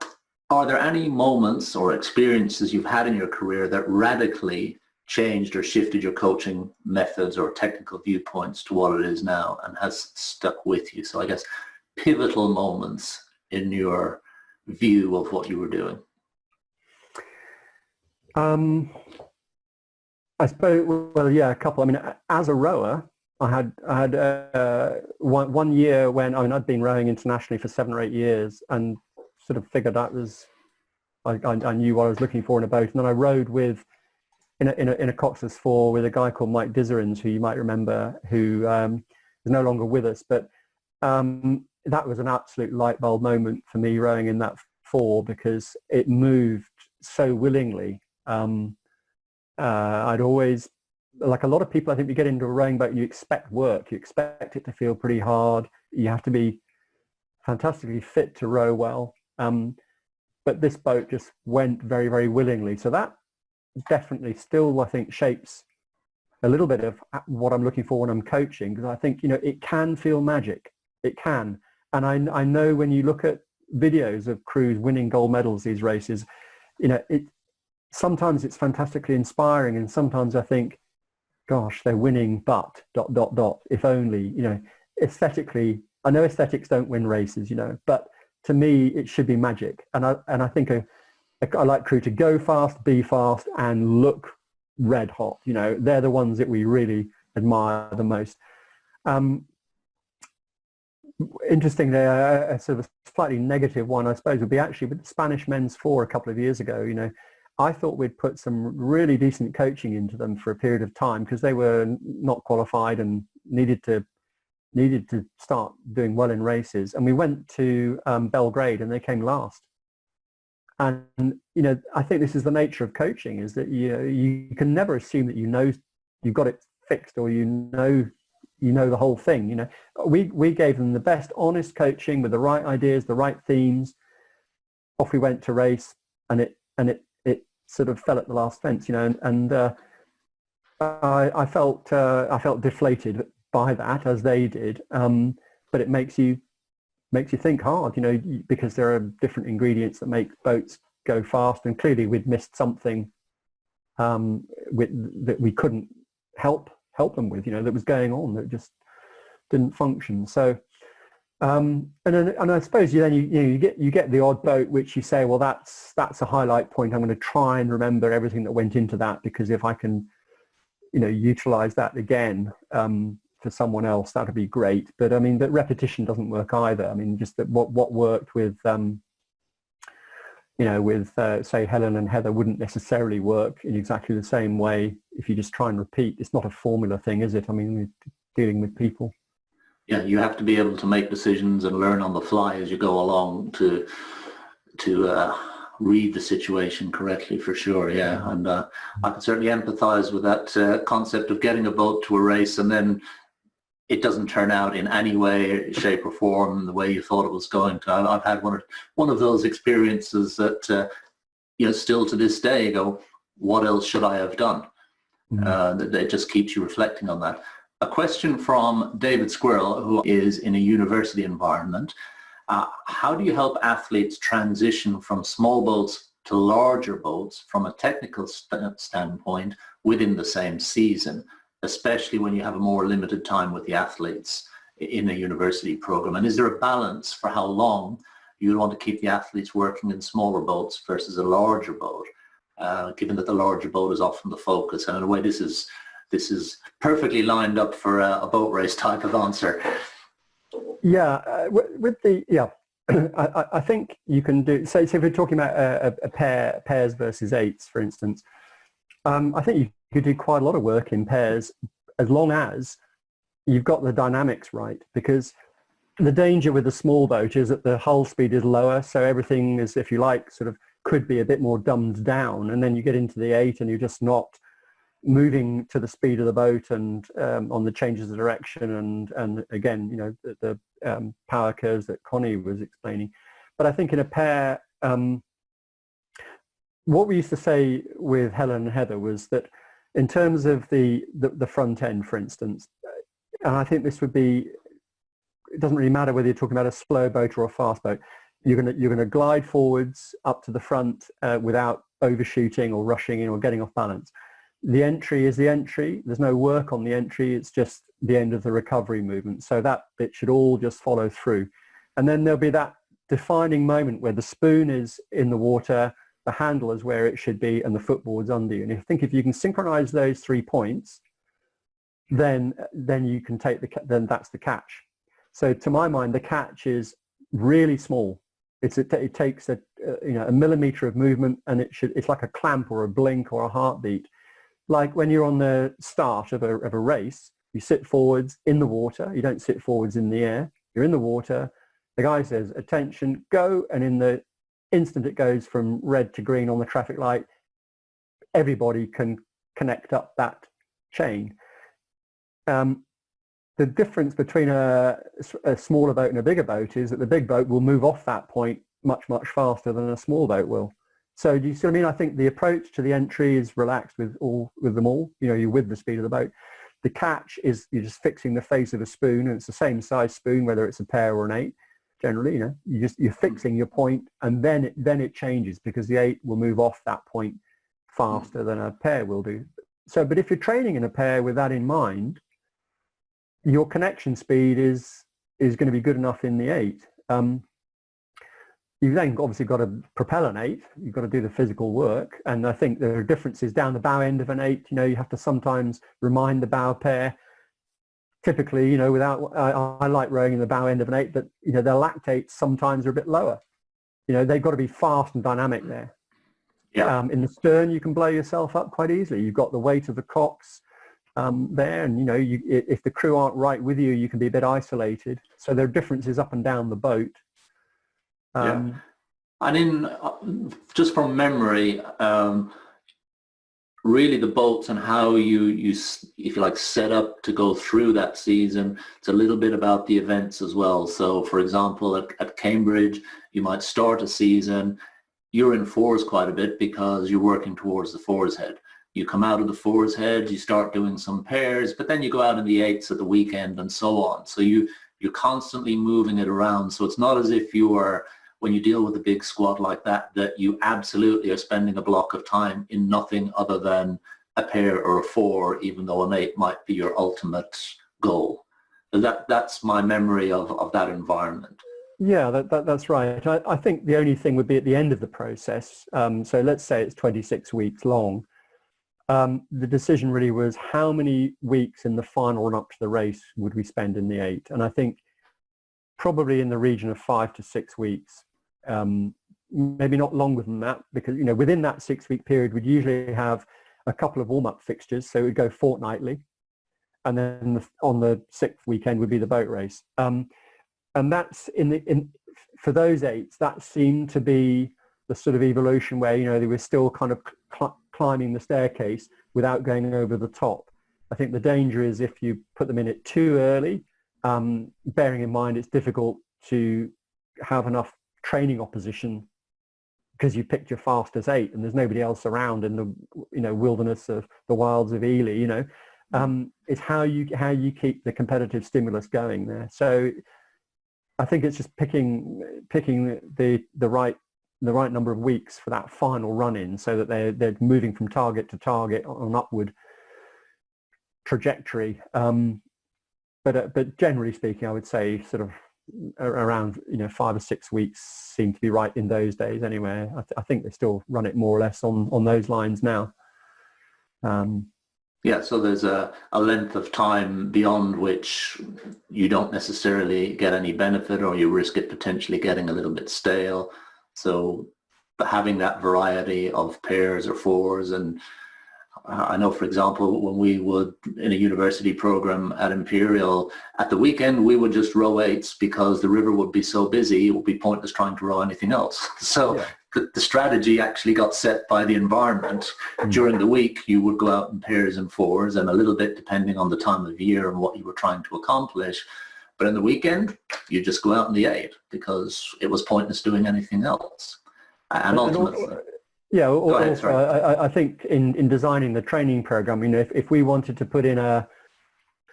there any moments or experiences you've had in your career that radically changed or shifted your coaching methods or technical viewpoints to what it is now and has stuck with you? So I guess pivotal moments in your view of what you were doing. I suppose, a couple. As a rower, I had one year when I'd been rowing internationally for 7 or 8 years, and sort of figured I knew what I was looking for in a boat. And then I rowed in a Cox's 4 with a guy called Mike Dizerins, who you might remember, who is no longer with us. But that was an absolute light bulb moment for me rowing in that 4, because it moved so willingly. I'd always, like a lot of people, I think you get into a rowing boat and you expect work. You expect it to feel pretty hard. You have to be fantastically fit to row well. But this boat just went very, very willingly. So that definitely still, I think, shapes a little bit of what I'm looking for when I'm coaching, because I think, it can feel magic. It can. And I know when you look at videos of crews winning gold medals, these races, sometimes it's fantastically inspiring, and sometimes I think, gosh, they're winning, but ... if only, aesthetically I know aesthetics don't win races, you know, but to me it should be magic. And I think I like crew to go fast, be fast, and look red hot. You know, they're the ones that we really admire the most. Interestingly, a sort of a slightly negative one, I suppose, would be actually with the Spanish men's four a couple of years ago. You know, I thought we'd put some really decent coaching into them for a period of time because they were not qualified and needed to start doing well in races. And we went to Belgrade and they came last. And, you know, I think this is the nature of coaching, is that you can never assume that you've got it fixed, or you know the whole thing. You know, we gave them the best honest coaching with the right ideas, the right themes. Off we went to race, and it sort of fell at the last fence, you know, and I felt deflated by that, as they did. But it makes you think hard, you know, because there are different ingredients that make boats go fast, and clearly we'd missed something that we couldn't help them with, you know, that was going on, that just didn't function. So and I suppose you get the odd boat which you say, well, that's a highlight point. I'm going to try and remember everything that went into that, because if I can, you know, utilize that again for someone else, that'd be great. But I mean, but repetition doesn't work either. I mean, just that what worked with you know, with say Helen and Heather wouldn't necessarily work in exactly the same way if you just try and repeat. It's not a formula thing, is it? I mean, we're dealing with people. Yeah, you have to be able to make decisions and learn on the fly as you go along to read the situation correctly, for sure. Yeah, and I can certainly empathize with that concept of getting a boat to a race and then it doesn't turn out in any way, shape or form the way you thought it was going to. I've had one of those experiences that you know, still to this day go, what else should I have done? That it just keeps you reflecting on that. A question from David Squirrel, who is in a university environment. How do you help athletes transition from small boats to larger boats from a technical standpoint within the same season, especially when you have a more limited time with the athletes in a university program? And is there a balance for how long you would want to keep the athletes working in smaller boats versus a larger boat, given that the larger boat is often the focus? And in a way, this is perfectly lined up for a boat race type of answer. Yeah, I think you can do. So if we're talking about a pairs versus eights, for instance, I think you could do quite a lot of work in pairs as long as you've got the dynamics right. Because the danger with a small boat is that the hull speed is lower, so everything is, if you like, sort of could be a bit more dumbed down, and then you get into the 8 and you're just not moving to the speed of the boat and on the changes of direction and again, you know, the power curves that Connie was explaining. But I think in a pair, what we used to say with Helen and Heather was that in terms of the front end, for instance, and I think this would be, it doesn't really matter whether you're talking about a slow boat or a fast boat, you're going to glide forwards up to the front without overshooting or rushing in or getting off balance. The entry is the entry. There's no work on the entry. It's just the end of the recovery movement. So that bit should all just follow through. And then there'll be that defining moment where the spoon is in the water, the handle is where it should be, and the footboard's under you. And if you can synchronize those 3 points, then you can take then that's the catch. So to my mind, the catch is really small. It takes a millimeter of movement, and it's like a clamp or a blink or a heartbeat. Like when you're on the start of a race, you sit forwards in the water. You don't sit forwards in the air. You're in the water. The guy says, attention, go. And in the instant it goes from red to green on the traffic light, everybody can connect up that chain. The difference between a smaller boat and a bigger boat is that the big boat will move off that point much, much faster than a small boat will. So do you see what I mean? I think the approach to the entry is relaxed with them all. You know, you're with the speed of the boat. The catch is you're just fixing the face of a spoon, and it's the same size spoon whether it's a pair or an 8. Generally, you know, you're fixing your point, and then it changes because the 8 will move off that point faster than a pair will do. So, but if you're training in a pair with that in mind, your connection speed is is going to be good enough in the 8. You've then obviously got to propel an 8. You've got to do the physical work. And I think there are differences down the bow end of an 8. You have to sometimes remind the bow pair. Typically, I like rowing in the bow end of an 8, but, their lactates sometimes are a bit lower. They've got to be fast and dynamic there. Yeah. In the stern, you can blow yourself up quite easily. You've got the weight of the cocks there, and, if the crew aren't right with you, you can be a bit isolated. So there are differences up and down the boat. Yeah. And just from memory, really the boats and how you, if you like, set up to go through that season, it's a little bit about the events as well. So, for example, at Cambridge, you might start a season, you're in fours quite a bit because you're working towards the fours head. You come out of the fours head, you start doing some pairs, but then you go out in the 8s at the weekend and so on. So you're constantly moving it around. So it's not as if you are, when you deal with a big squad like that, that you absolutely are spending a block of time in nothing other than a pair or a 4, even though an 8 might be your ultimate goal. That's my memory of that environment. Yeah, that's right. I think the only thing would be at the end of the process. So let's say it's 26 weeks long. The decision really was how many weeks in the final run up to the race would we spend in the 8? And I think probably in the region of 5 to 6 weeks. Maybe not longer than that, because within that 6-week period we'd usually have a couple of warm-up fixtures, so we'd go fortnightly, and then on the 6th weekend would be the boat race, and that's for those 8s, that seemed to be the sort of evolution where they were still kind of climbing the staircase without going over the top. I think the danger is if you put them in it too early, bearing in mind it's difficult to have enough training opposition because you picked your fastest 8 and there's nobody else around in the wilderness of the wilds of Ely. It's how you keep the competitive stimulus going there. So I think it's just picking the right number of weeks for that final run in, so that they're moving from target to target on an upward trajectory. But generally speaking, I would say sort of around 5 or 6 weeks seemed to be right in those days anyway. I think they still run it more or less on those lines now. Yeah, so there's a length of time beyond which you don't necessarily get any benefit, or you risk it potentially getting a little bit stale. So having that variety of pairs or 4s, and I know, for example, when we would, in a university program at Imperial, at the weekend, we would just row 8s because the river would be so busy, it would be pointless trying to row anything else. So yeah. The strategy actually got set by the environment. During the week, you would go out in pairs and 4s, and a little bit depending on the time of year and what you were trying to accomplish. But in the weekend, you just go out in the 8 because it was pointless doing anything else. And ultimately... Yeah, also, I think in designing the training program, if we wanted to put in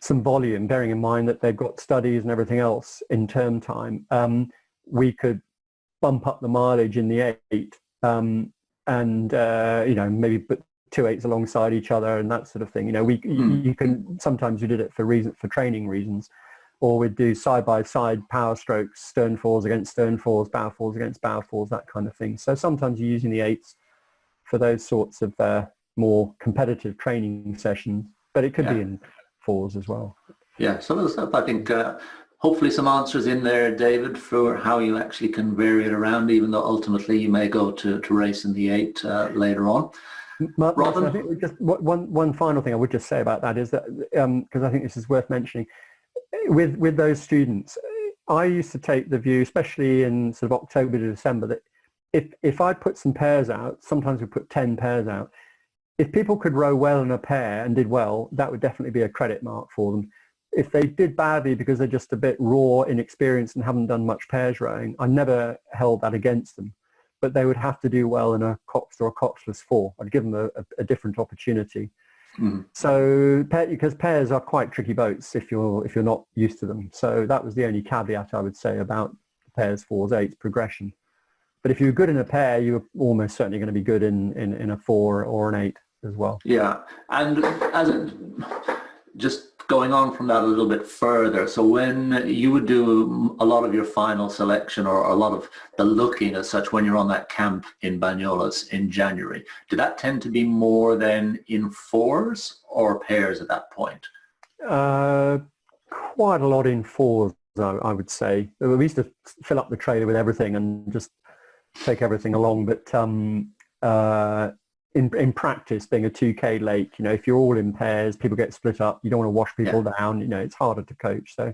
some volume, bearing in mind that they've got studies and everything else in term time, we could bump up the mileage in the 8 and maybe put 2 8s alongside each other and that sort of thing. You can, sometimes we did it for training reasons, or we'd do side-by-side power strokes, stern 4s against stern 4s, bow 4s against bow 4s, that kind of thing. So sometimes you're using the 8s for those sorts of more competitive training sessions, but it could be in 4s as well. Yeah, some of the stuff, I think, hopefully some answers in there, David, for how you actually can vary it around, even though ultimately you may go to race in the 8 later on. Martin, I think just one final thing I would just say about that is that, because I think this is worth mentioning, with those students, I used to take the view, especially in sort of October to December, that if I put some pairs out, sometimes we put 10 pairs out, if people could row well in a pair and did well, that would definitely be a credit mark for them. If they did badly because they're just a bit raw, inexperienced and haven't done much pairs rowing, I never held that against them. But they would have to do well in a coxed or a coxless 4. I'd give them a different opportunity. So because pairs are quite tricky boats if you're not used to them. So that was the only caveat I would say about pairs, 4s, 8s progression. But if you're good in a pair, you're almost certainly going to be good in a 4 or an 8 as well. Yeah, and just going on from that a little bit further, so when you would do a lot of your final selection or a lot of the looking as such when you're on that camp in Banyoles in January, did that tend to be more than in fours or pairs at that point? Quite a lot in fours, I would say. We used to fill up the trailer with everything and just take everything along, but in practice, being a 2K lake, if you're all in pairs, people get split up. You don't want to wash people down. It's harder to coach. So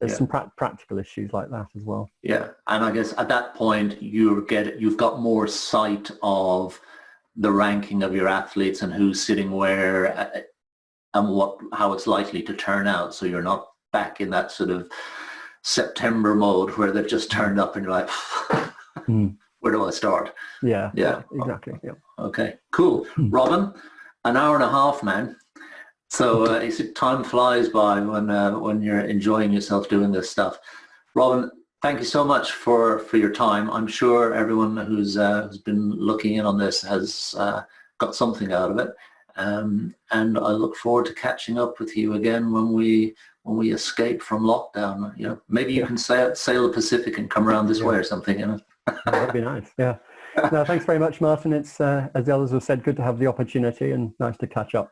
there's some practical issues like that as well. Yeah, and I guess at that point you've got more sight of the ranking of your athletes and who's sitting where and how it's likely to turn out. So you're not back in that sort of September mode where they've just turned up and you're like, where do I start? Yeah, exactly. Yeah. Okay, cool. Robin, an hour and a half, man. So time flies by when you're enjoying yourself doing this stuff. Robin, thank you so much for your time. I'm sure everyone who's been looking in on this has got something out of it. And I look forward to catching up with you again when we escape from lockdown. Maybe you can sail the Pacific and come around this way or something. That'd be nice. Yeah. No, thanks very much, Martin. It's, as the others have said, good to have the opportunity and nice to catch up.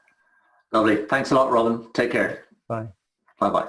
Lovely. Thanks a lot, Robin. Take care. Bye. Bye-bye.